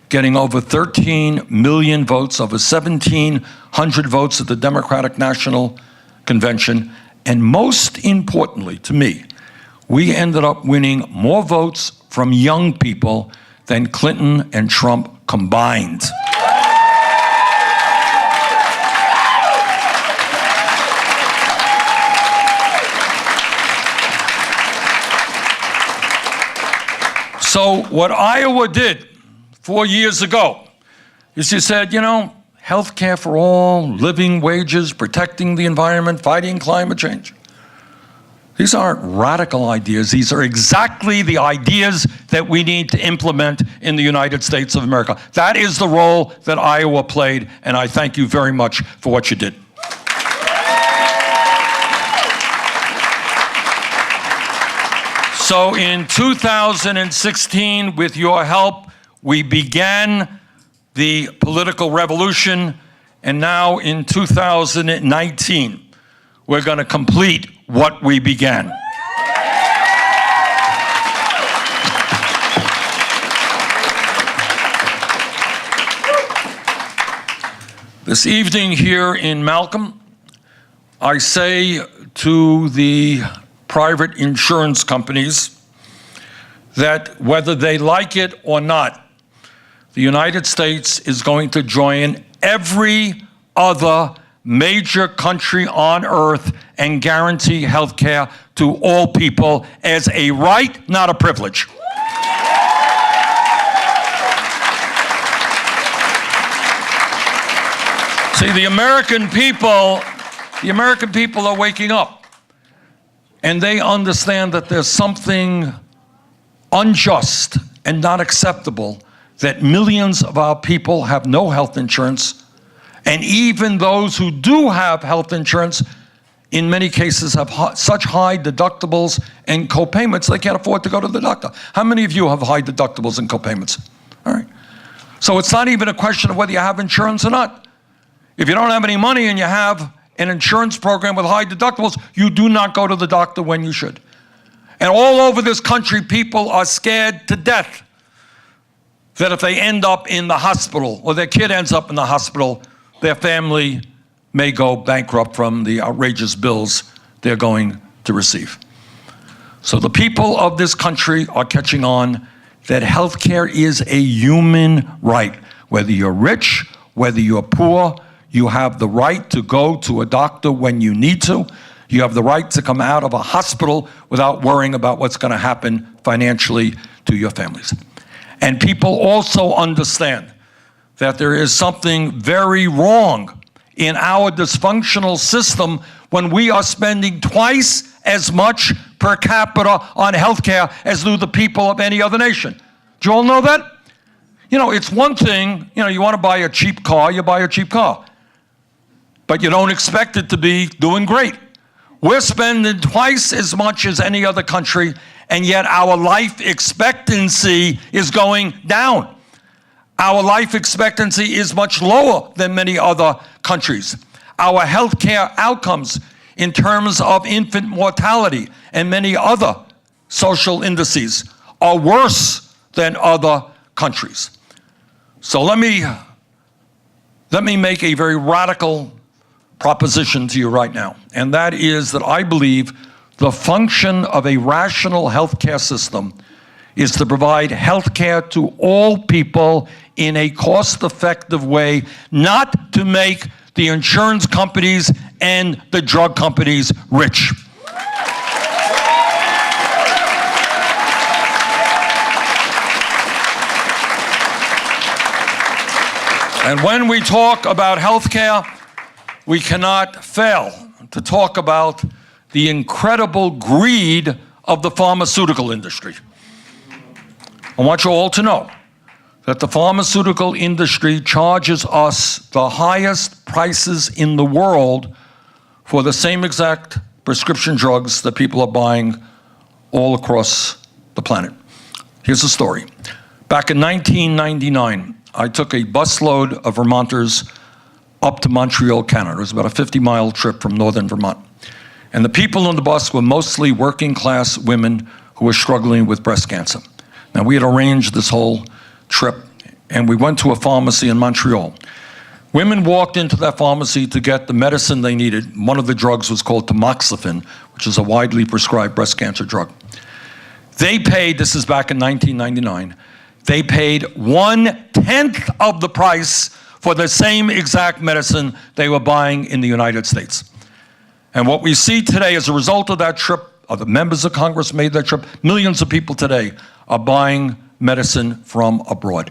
getting over 13 million votes, over 1,700 votes at the Democratic National Convention. And most importantly to me, we ended up winning more votes from young people than Clinton and Trump combined. So what Iowa did 4 years ago is you said, you know, health care for all, living wages, protecting the environment, fighting climate change. These aren't radical ideas. These are exactly the ideas that we need to implement in the United States of America. That is the role that Iowa played, and I thank you very much for what you did. So in 2016, with your help, we began the political revolution, and now in 2019, we're going to complete what we began. This evening here in Malcom, I say to the private insurance companies that whether they like it or not, the United States is going to join every other major country on earth and guarantee health care to all people as a right, not a privilege. See, the American people are waking up. And they understand that there's something unjust and not acceptable that millions of our people have no health insurance, and even those who do have health insurance, in many cases have such high deductibles and co-payments they can't afford to go to the doctor. How many of you have high deductibles and co-payments? All right. So it's not even a question of whether you have insurance or not. If you don't have any money and you have an insurance program with high deductibles, you do not go to the doctor when you should. And all over this country, people are scared to death that if they end up in the hospital or their kid ends up in the hospital, their family may go bankrupt from the outrageous bills they're going to receive. So the people of this country are catching on that health care is a human right. Whether you're rich, whether you're poor, you have the right to go to a doctor when you need to. You have the right to come out of a hospital without worrying about what's going to happen financially to your families. And people also understand that there is something very wrong in our dysfunctional system when we are spending twice as much per capita on healthcare as do the people of any other nation. Do you all know that? You know, it's one thing, you know, you want to buy a cheap car, you buy a cheap car. but you don't expect it to be doing great. We're spending twice as much as any other country, and yet our life expectancy is going down. Our life expectancy is much lower than many other countries. Our healthcare outcomes in terms of infant mortality and many other social indices are worse than other countries. So let me make a very radical proposition to you right now, and that is that I believe the function of a rational healthcare system is to provide healthcare to all people in a cost-effective way, not to make the insurance companies and the drug companies rich. And when we talk about healthcare, we cannot fail to talk about the incredible greed of the pharmaceutical industry. I want you all to know that the pharmaceutical industry charges us the highest prices in the world for the same exact prescription drugs that people are buying all across the planet. Here's the story. Back in 1999, I took a busload of Vermonters up to Montreal, Canada. It was about a 50-mile trip from northern Vermont. And the people on the bus were mostly working-class women who were struggling with breast cancer. Now, we had arranged this whole trip, and we went to a pharmacy in Montreal. Women walked into that pharmacy to get the medicine they needed. One of the drugs was called tamoxifen, which is a widely prescribed breast cancer drug. They paid, this is back in 1999, they paid 1/10 of the price for the same exact medicine they were buying in the United States. And what we see today as a result of that trip, the members of Congress made that trip, millions of people today are buying medicine from abroad.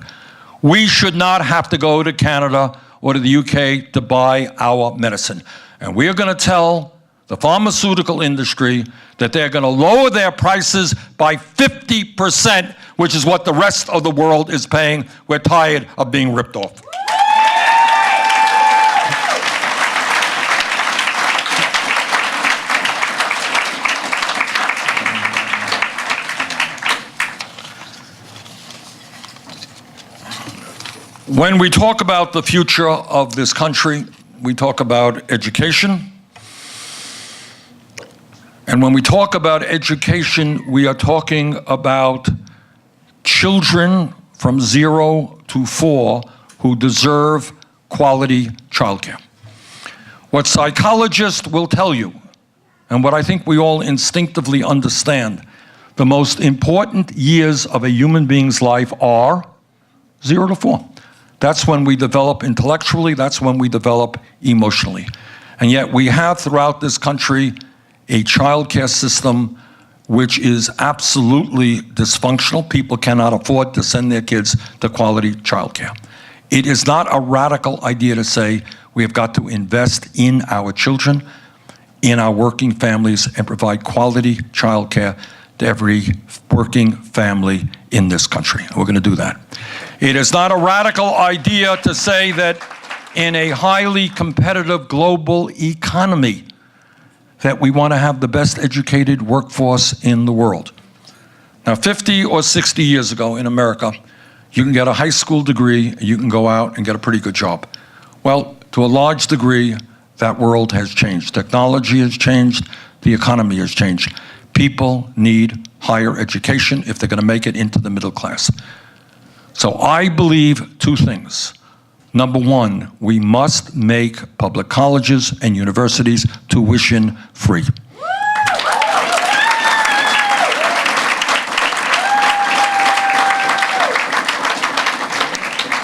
We should not have to go to Canada or to the UK to buy our medicine. And we are going to tell the pharmaceutical industry that they're going to lower their prices by 50%, which is what the rest of the world is paying. We're tired of being ripped off. When we talk about the future of this country, we talk about education. And when we talk about education, we are talking about children from 0 to 4 who deserve quality childcare. What psychologists will tell you, and what I think we all instinctively understand, the most important years of a human being's life are 0 to 4. That's when we develop intellectually, that's when we develop emotionally. And yet we have throughout this country a childcare system which is absolutely dysfunctional. People cannot afford to send their kids to quality childcare. It is not a radical idea to say we have got to invest in our children, in our working families, and provide quality childcare to every working family in this country. We're going to do that. It is not a radical idea to say that in a highly competitive global economy that we want to have the best educated workforce in the world. Now, 50 or 60 years ago in America, you can get a high school degree, you can go out and get a pretty good job. Well, to a large degree, that world has changed. Technology has changed, the economy has changed. People need higher education if they're going to make it into the middle class. So I believe two things. Number one, we must make public colleges and universities tuition free.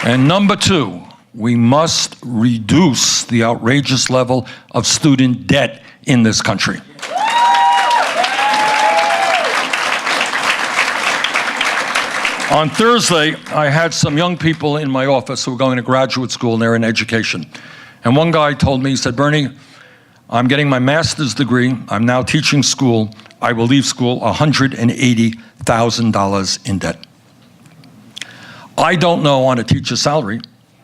And number two, we must reduce the outrageous level of student debt in this country. On Thursday, I had some young people in my office who were going to graduate school and they're in education. And one guy told me, he said, Bernie, I'm getting my master's degree. I'm now teaching school. I will leave school $180,000 in debt. I don't know on a teacher's salary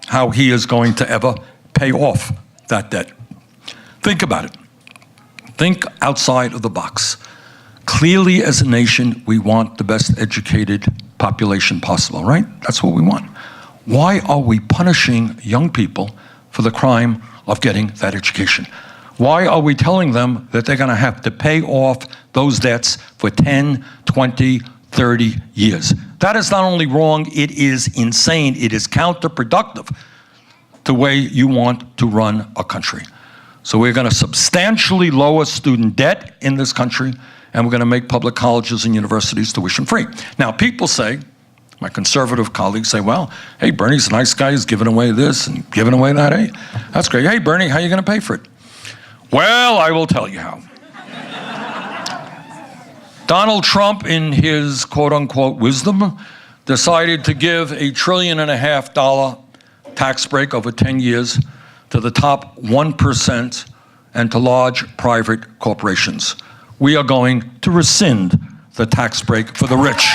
how he is going to ever pay off that debt. Think about it. Think outside of the box. Clearly, as a nation, we want the best educated population possible, right? That's what we want. Why are we punishing young people for the crime of getting that education? Why are we telling them that they're going to have to pay off those debts for 10, 20, 30 years? That is not only wrong, it is insane. It is counterproductive to the way you want to run a country. So we're going to substantially lower student debt in this country, and we're going to make public colleges and universities tuition free. Now, people say, my conservative colleagues say, well, hey, Bernie's a nice guy, he's giving away this and giving away that. Hey, that's great. Hey, Bernie, how are you going to pay for it? Well, I will tell you how. Donald Trump, in his quote-unquote wisdom, decided to give $1.5 trillion tax break over 10 years to the top 1% and to large private corporations. We are going to rescind the tax break for the rich.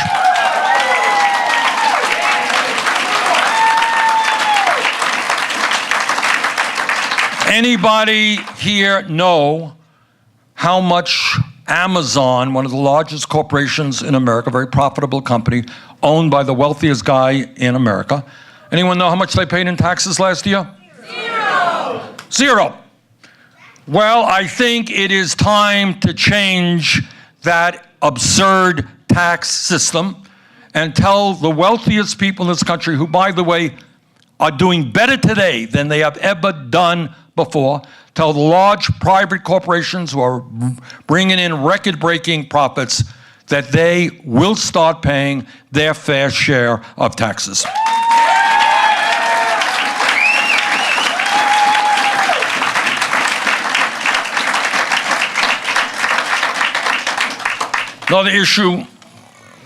Anybody here know how much Amazon, one of the largest corporations in America, a very profitable company, owned by the wealthiest guy in America, anyone know how much they paid in taxes last year? Zero. Well, I think it is time to change that absurd tax system and tell the wealthiest people in this country, who, by the way, are doing better today than they have ever done before, tell the large private corporations who are bringing in record-breaking profits that they will start paying their fair share of taxes. Another issue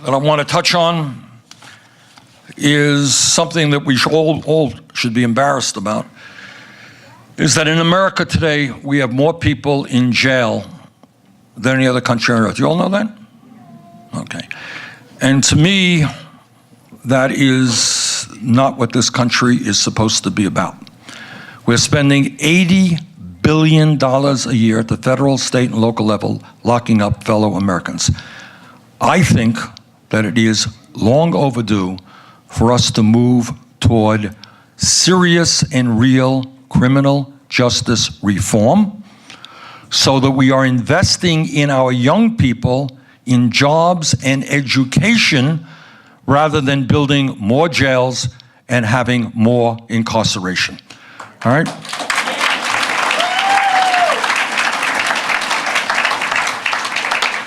that I want to touch on is something that we all should be embarrassed about, is that in America today, we have more people in jail than any other country on earth. You all know that? Okay. And to me, that is not what this country is supposed to be about. We're spending $80 billion a year at the federal, state, and local level locking up fellow Americans. I think that it is long overdue for us to move toward serious and real criminal justice reform so that we are investing in our young people in jobs and education rather than building more jails and having more incarceration. All right?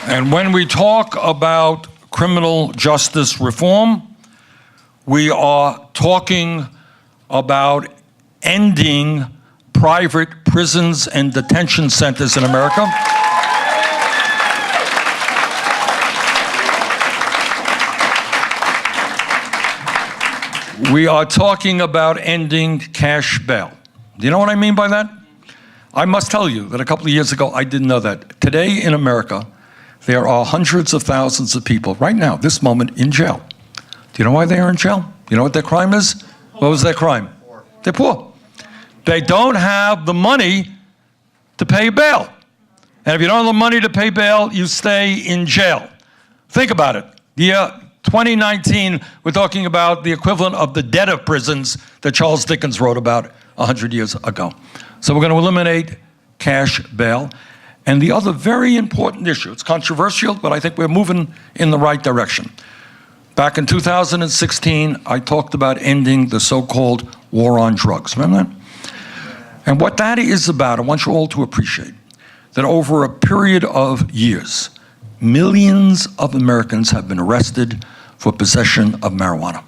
And when we talk about criminal justice reform, we are talking about ending private prisons and detention centers in America. We are talking about ending cash bail. Do you know what I mean by that? I must tell you that a couple of years ago, I didn't know that. Today in America, there are hundreds of thousands of people right now, this moment, in jail. Do you know why they are in jail? You know what their crime is? What was their crime? They're poor. They don't have the money to pay bail. And if you don't have the money to pay bail, you stay in jail. Think about it. Year 2019, we're talking about the equivalent of the debt of prisons that Charles Dickens wrote about 100 years ago. So we're going to eliminate cash bail. And the other very important issue, it's controversial, but I think we're moving in the right direction. Back in 2016, I talked about ending the so-called war on drugs. Remember that? And what that is about, I want you all to appreciate, that over a period of years, millions of Americans have been arrested for possession of marijuana.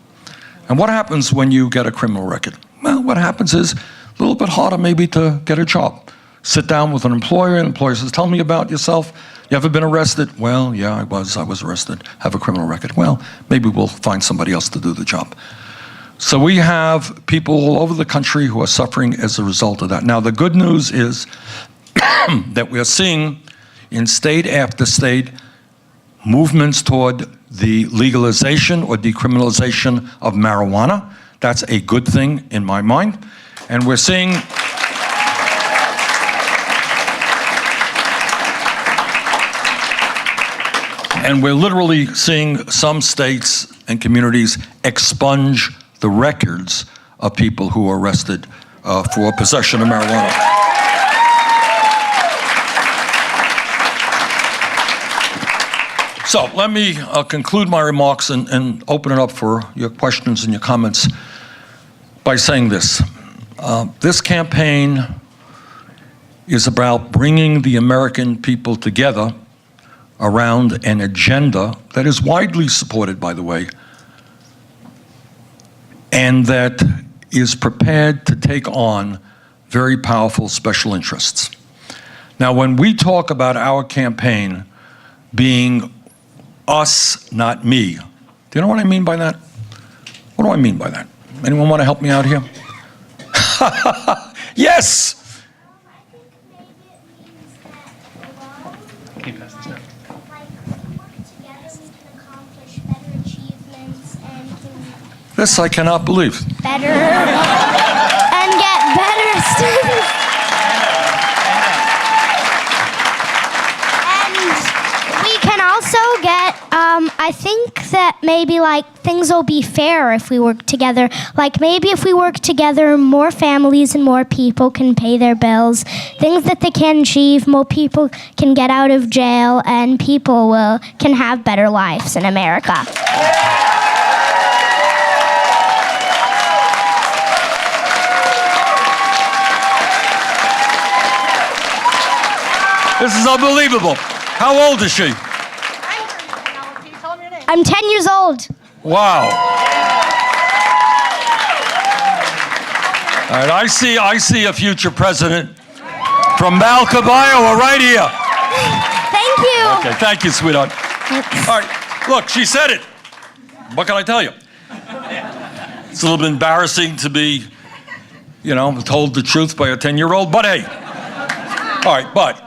And what happens when you get a criminal record? Well, what happens is a little bit harder maybe to get a job. Sit down with an employer, and the employer says, tell me about yourself. You ever been arrested? Well, yeah, I was arrested. Have a criminal record. Well, maybe we'll find somebody else to do the job. So we have people all over the country who are suffering as a result of that. Now, the good news is that we are seeing in state after state movements toward the legalization or decriminalization of marijuana. That's a good thing in my mind. And we're seeing And we're literally seeing some states and communities expunge the records of people who are arrested for possession of marijuana. So let me conclude my remarks and open it up for your questions and your comments by saying this. This campaign is about bringing the American people together around an agenda that is widely supported, by the way, and that is prepared to take on very powerful special interests. Now, when we talk about our campaign being us, not me, do you know what I mean by that? What do I mean by that? Anyone want to help me out here? Yes! This I cannot believe. Better and get better students. And we can also get, I think that maybe like things will be fair if we work together. Like maybe if we work together, more families and more people can pay their bills. Things that they can achieve, more people can get out of jail, and people can have better lives in America. This is unbelievable. How old is she? I'm 10 years old. Wow. All right, I see a future president from Malcom, Iowa, right here. Thank you. Okay, thank you, sweetheart. All right, look, she said it. What can I tell you? It's a little bit embarrassing to be, told the truth by a 10-year-old, but hey. All right, but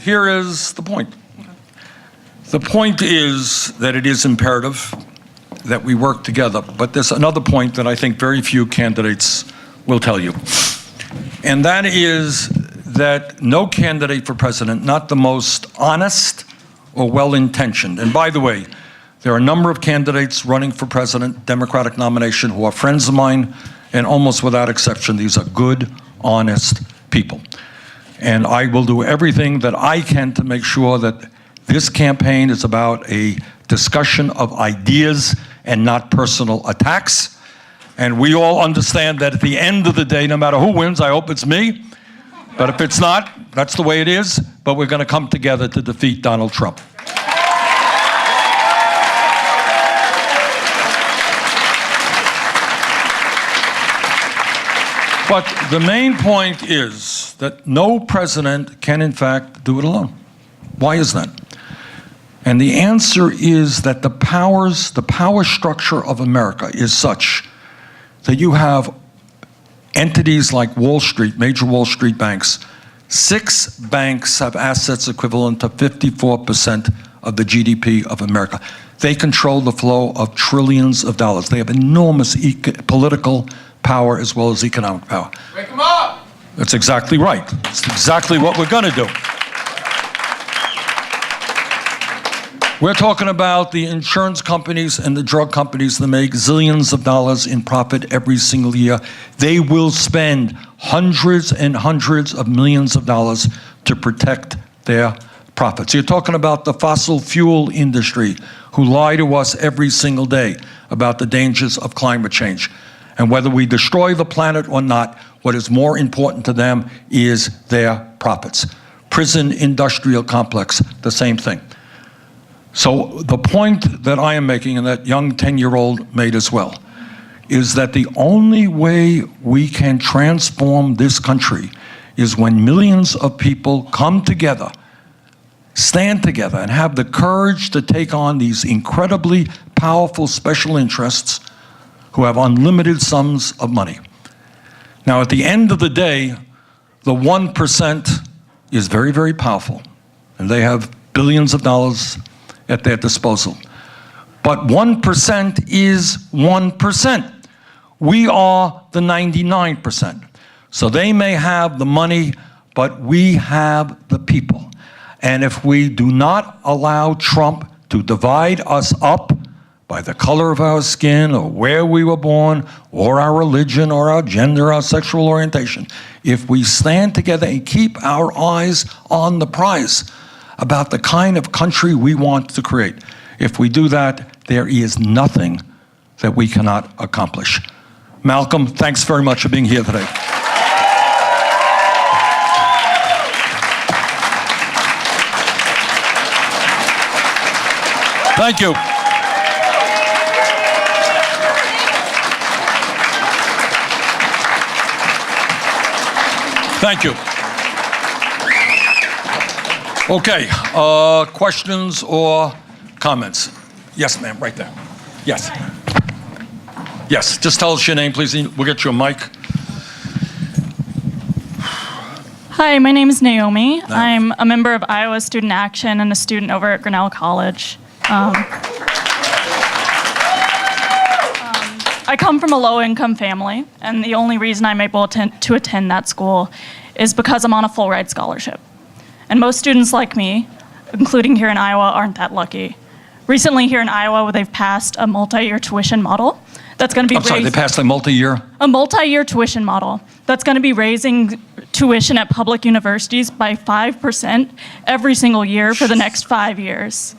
here is the point. The point is that it is imperative that we work together, but there's another point that I think very few candidates will tell you. And that is that no candidate for president, not the most honest or well-intentioned, and by the way, there are a number of candidates running for president, Democratic nomination, who are friends of mine, and almost without exception, these are good, honest people. And I will do everything that I can to make sure that this campaign is about a discussion of ideas and not personal attacks. And we all understand that at the end of the day, no matter who wins, I hope it's me. But if it's not, that's the way it is. But we're going to come together to defeat Donald Trump. But the main point is that no president can, in fact, do it alone. Why is that? And the answer is that the power structure of America is such that you have entities like Wall Street, major Wall Street banks. 6 banks have assets equivalent to 54% of the GDP of America. They control the flow of trillions of dollars. They have enormous political power as well as economic power. Wake them up! That's exactly right. That's exactly what we're going to do. We're talking about the insurance companies and the drug companies that make zillions of dollars in profit every single year. They will spend hundreds and hundreds of millions of dollars to protect their profits. You're talking about the fossil fuel industry who lie to us every single day about the dangers of climate change. And whether we destroy the planet or not, what is more important to them is their profits. Prison industrial complex, the same thing. So the point that I am making, and that young 10-year-old made as well, is that the only way we can transform this country is when millions of people come together, stand together, and have the courage to take on these incredibly powerful special interests who have unlimited sums of money. Now, at the end of the day, the 1% is very, very powerful, and they have billions of dollars at their disposal. But 1% is 1%. We are the 99%. So they may have the money, but we have the people. And if we do not allow Trump to divide us up by the color of our skin or where we were born or our religion or our gender, our sexual orientation. If we stand together and keep our eyes on the prize about the kind of country we want to create, if we do that, there is nothing that we cannot accomplish. Malcolm, thanks very much for being here today. Thank you. Thank you. Okay, questions or comments? Yes, ma'am, right there. Yes. Yes, just tell us your name, please. We'll get you a mic. Hi, my name is Naomi. I'm a member of Iowa Student Action and a student over at Grinnell College. I come from a low-income family, and the only reason I'm able to attend that school is because I'm on a full-ride scholarship. And most students like me, including here in Iowa, aren't that lucky. Recently here in Iowa, they've passed a multi-year tuition model that's going to be they passed a multi-year? A multi-year tuition model that's going to be raising tuition at public universities by 5% every single year for the next 5 years.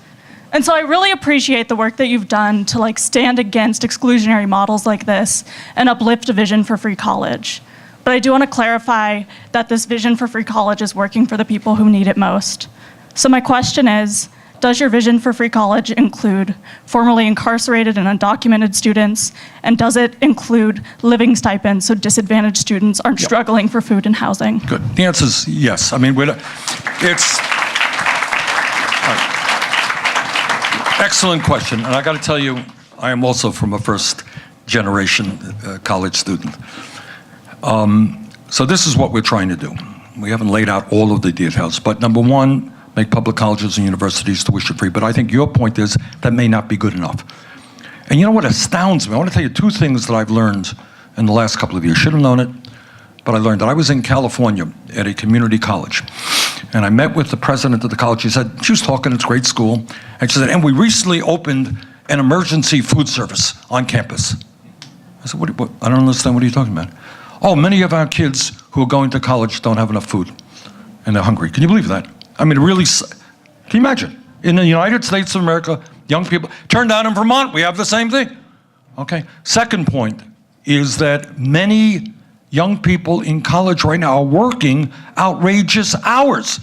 And so I really appreciate the work that you've done to stand against exclusionary models like this and uplift a vision for free college. But I do want to clarify that this vision for free college is working for the people who need it most. So my question is, does your vision for free college include formerly incarcerated and undocumented students? And does it include living stipends so disadvantaged students aren't struggling for food and housing? Good. The answer is yes. I mean, it's... Excellent question, and I got to tell you, I am also from a first-generation college student. So this is what we're trying to do. We haven't laid out all of the details, but number one, make public colleges and universities tuition-free. But I think your point is that may not be good enough. And you know what astounds me? I want to tell you two things that I've learned in the last couple of years. Should have known it, but I learned that I was in California at a community college. And I met with the president of the college. She said, she was talking, it's a great school. And she said, and we recently opened an emergency food service on campus. I said, what, I don't understand, what are you talking about? Oh, many of our kids who are going to college don't have enough food and they're hungry. Can you believe that? I mean, really, can you imagine? In the United States of America, young people, turned out in Vermont, we have the same thing. Okay, second point is that many young people in college right now are working outrageous hours.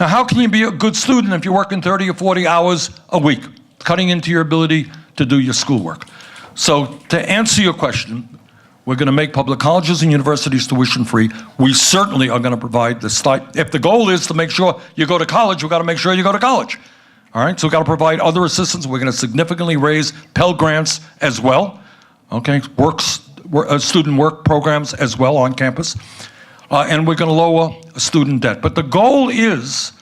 Now, how can you be a good student if you're working 30 or 40 hours a week, cutting into your ability to do your schoolwork? So to answer your question, we're going to make public colleges and universities tuition-free. We certainly are going to provide the if the goal is to make sure you go to college, we've got to make sure you go to college. All right, so we've got to provide other assistance. We're going to significantly raise Pell Grants as well, okay, student work programs as well on campus. And we're going to lower student debt. But the goal is,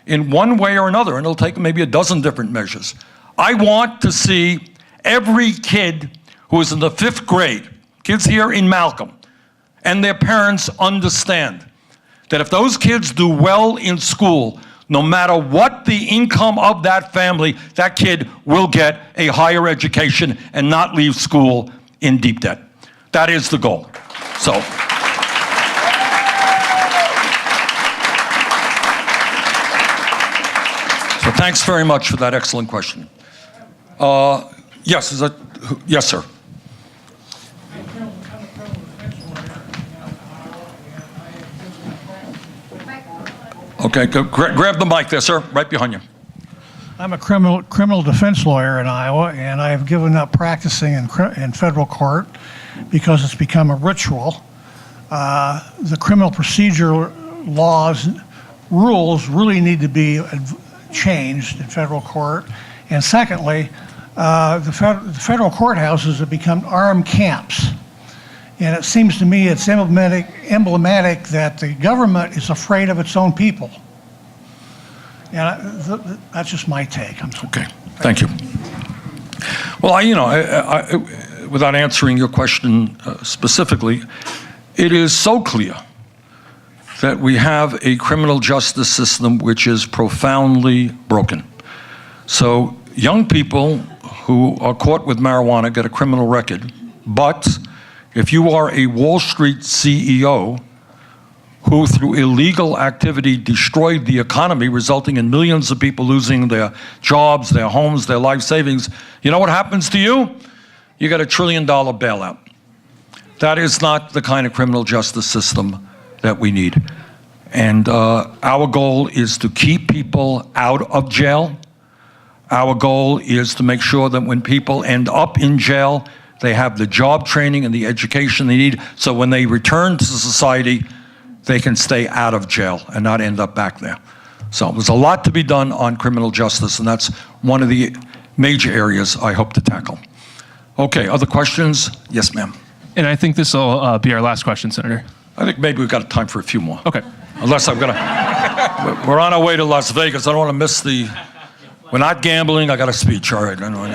in one way or another, and it'll take maybe a dozen different measures, I want to see every kid who is in the 5th grade, kids here in Malcom, and their parents understand that if those kids do well in school, no matter what the income of that family, that kid will get a higher education and not leave school in deep debt. That is the goal. So thanks very much for that excellent question. Yes, yes, sir. Okay, grab the mic there, sir, right behind you. I'm a criminal defense lawyer in Iowa, and I have given up practicing in federal court because it's become a ritual. The criminal procedure laws, rules really need to be changed in federal court. And secondly, the federal courthouses have become armed camps. And it seems to me it's emblematic that the government is afraid of its own people. And that's just my take. Okay, thank you. Well, I, without answering your question specifically, it is so clear that we have a criminal justice system which is profoundly broken. So young people who are caught with marijuana get a criminal record, but if you are a Wall Street CEO who through illegal activity destroyed the economy, resulting in millions of people losing their jobs, their homes, their life savings, you know what happens to you? You get $1 trillion bailout. That is not the kind of criminal justice system that we need. And our goal is to keep people out of jail. Our goal is to make sure that when people end up in jail, they have the job training and the education they need, so when they return to society, they can stay out of jail and not end up back there. So there's a lot to be done on criminal justice, and that's one of the major areas I hope to tackle. Okay, other questions? Yes, ma'am. And I think this will be our last question, Senator. I think maybe we've got time for a few more. Okay. Unless I'm gonna, we're on our way to Las Vegas. I don't want to miss the, we're not gambling. I got a speech. All right. I know.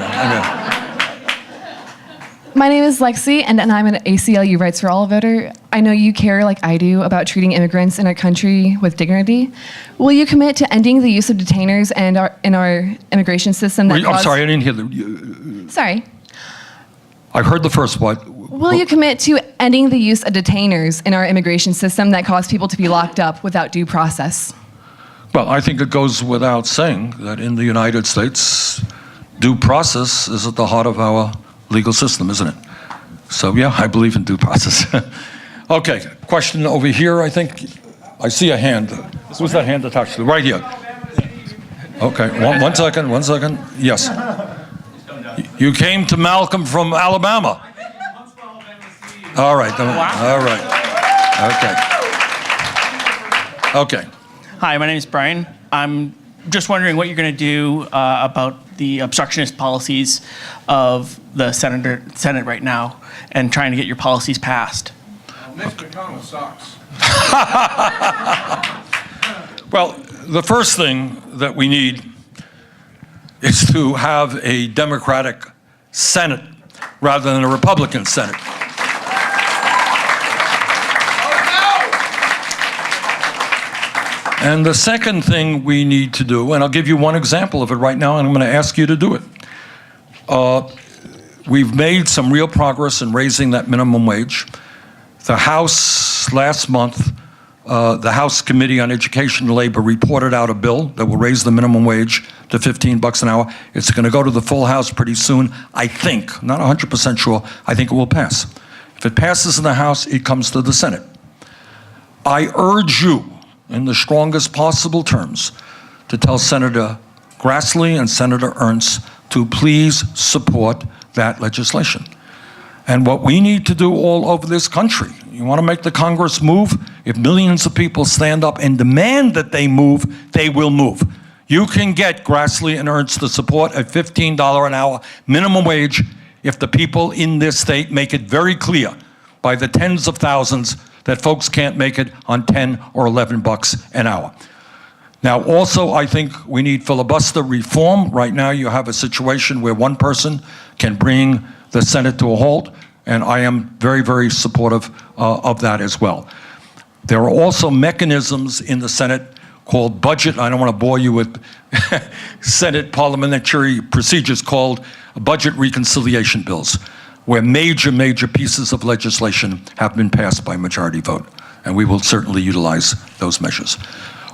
My name is Lexi, and I'm an ACLU Rights for All voter. I know you care, like I do, about treating immigrants in our country with dignity. Will you commit to ending the use of detainers and in our immigration system? I'm sorry, I didn't hear the. Sorry. I heard the first one. Will you commit to ending the use of detainers in our immigration system that cause people to be locked up without due process? Well, I think it goes without saying that in the United States, due process is at the heart of our legal system, isn't it? So yeah, I believe in due process. Okay, question over here, I think. I see a hand. Who's that hand attached to? Right here. Okay, one second. Yes. You came to Malcom from Alabama. All right, Okay. Hi, my name is Brian. I'm just wondering what you're going to do about the obstructionist policies of the Senate right now and trying to get your policies passed. Mitch McConnell sucks. Well, the first thing that we need is to have a Democratic Senate rather than a Republican Senate. And the second thing we need to do, and I'll give you one example of it right now, and I'm going to ask you to do it. We've made some real progress in raising that minimum wage. The House, last month, the House Committee on Education and Labor reported out a bill that will raise the minimum wage to $15 an hour. It's going to go to the full House pretty soon. I think, not 100% sure, I think it will pass. If it passes in the House, it comes to the Senate. I urge you, in the strongest possible terms, to tell Senator Grassley and Senator Ernst to please support that legislation. And what we need to do all over this country, you want to make the Congress move? If millions of people stand up and demand that they move, they will move. You can get Grassley and Ernst to support a $15 an hour minimum wage if the people in this state make it very clear by the tens of thousands that folks can't make it on 10 or 11 bucks an hour. Now, also, I think we need filibuster reform. Right now, you have a situation where one person can bring the Senate to a halt, and I am very, very supportive of that as well. There are also mechanisms in the Senate called budget. I don't want to bore you with Senate parliamentary procedures called budget reconciliation bills, where major pieces of legislation have been passed by majority vote, and we will certainly utilize those measures.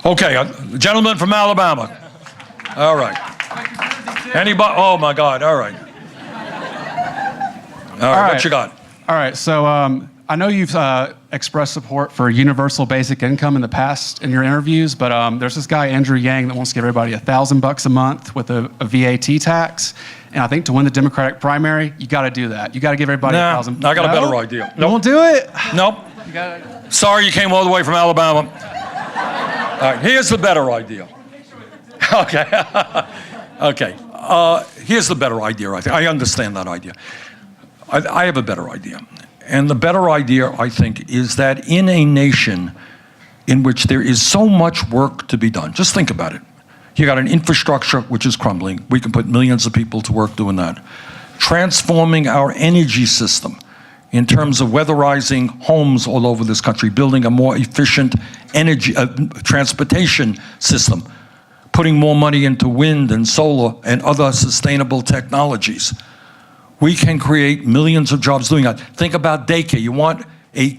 Okay, gentleman from Alabama. All right. Anybody? Oh my God, all right. All right, what you got? All right, so I know you've expressed support for universal basic income in the past in your interviews, but there's this guy, Andrew Yang, that wants to give everybody $1,000 a month with a VAT tax. And I think to win the Democratic primary, you got to do that. You got to give everybody $1,000. I got a better idea. You won't do it? Nope. Sorry you came all the way from Alabama. All right, here's the better idea. Okay. Okay. Here's the better idea, I think. I understand that idea. I have a better idea. And the better idea, I think, is that in a nation in which there is so much work to be done, just think about it. You got an infrastructure which is crumbling. We can put millions of people to work doing that. Transforming our energy system in terms of weatherizing homes all over this country, building a more efficient energy transportation system, putting more money into wind and solar and other sustainable technologies. We can create millions of jobs doing that. Think about daycare. You want a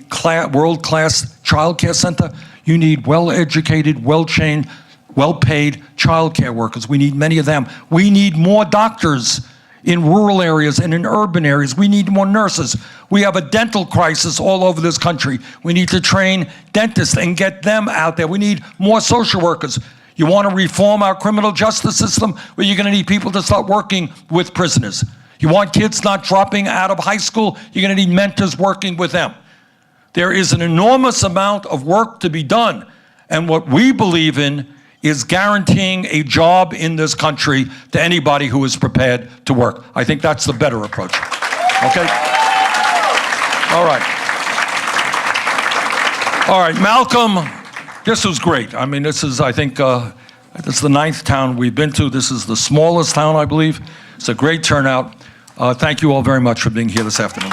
world-class childcare center? You need well-educated, well-trained, well-paid childcare workers. We need many of them. We need more doctors in rural areas and in urban areas. We need more nurses. We have a dental crisis all over this country. We need to train dentists and get them out there. We need more social workers. You want to reform our criminal justice system? Well, you're going to need people to start working with prisoners. You want kids not dropping out of high school? You're going to need mentors working with them. There is an enormous amount of work to be done. And what we believe in is guaranteeing a job in this country to anybody who is prepared to work. I think that's the better approach. Okay? All right. All right, Malcolm, this was great. I mean, this is, I think, this is the 9th town we've been to. This is the smallest town, I believe. It's a great turnout. Thank you all very much for being here this afternoon.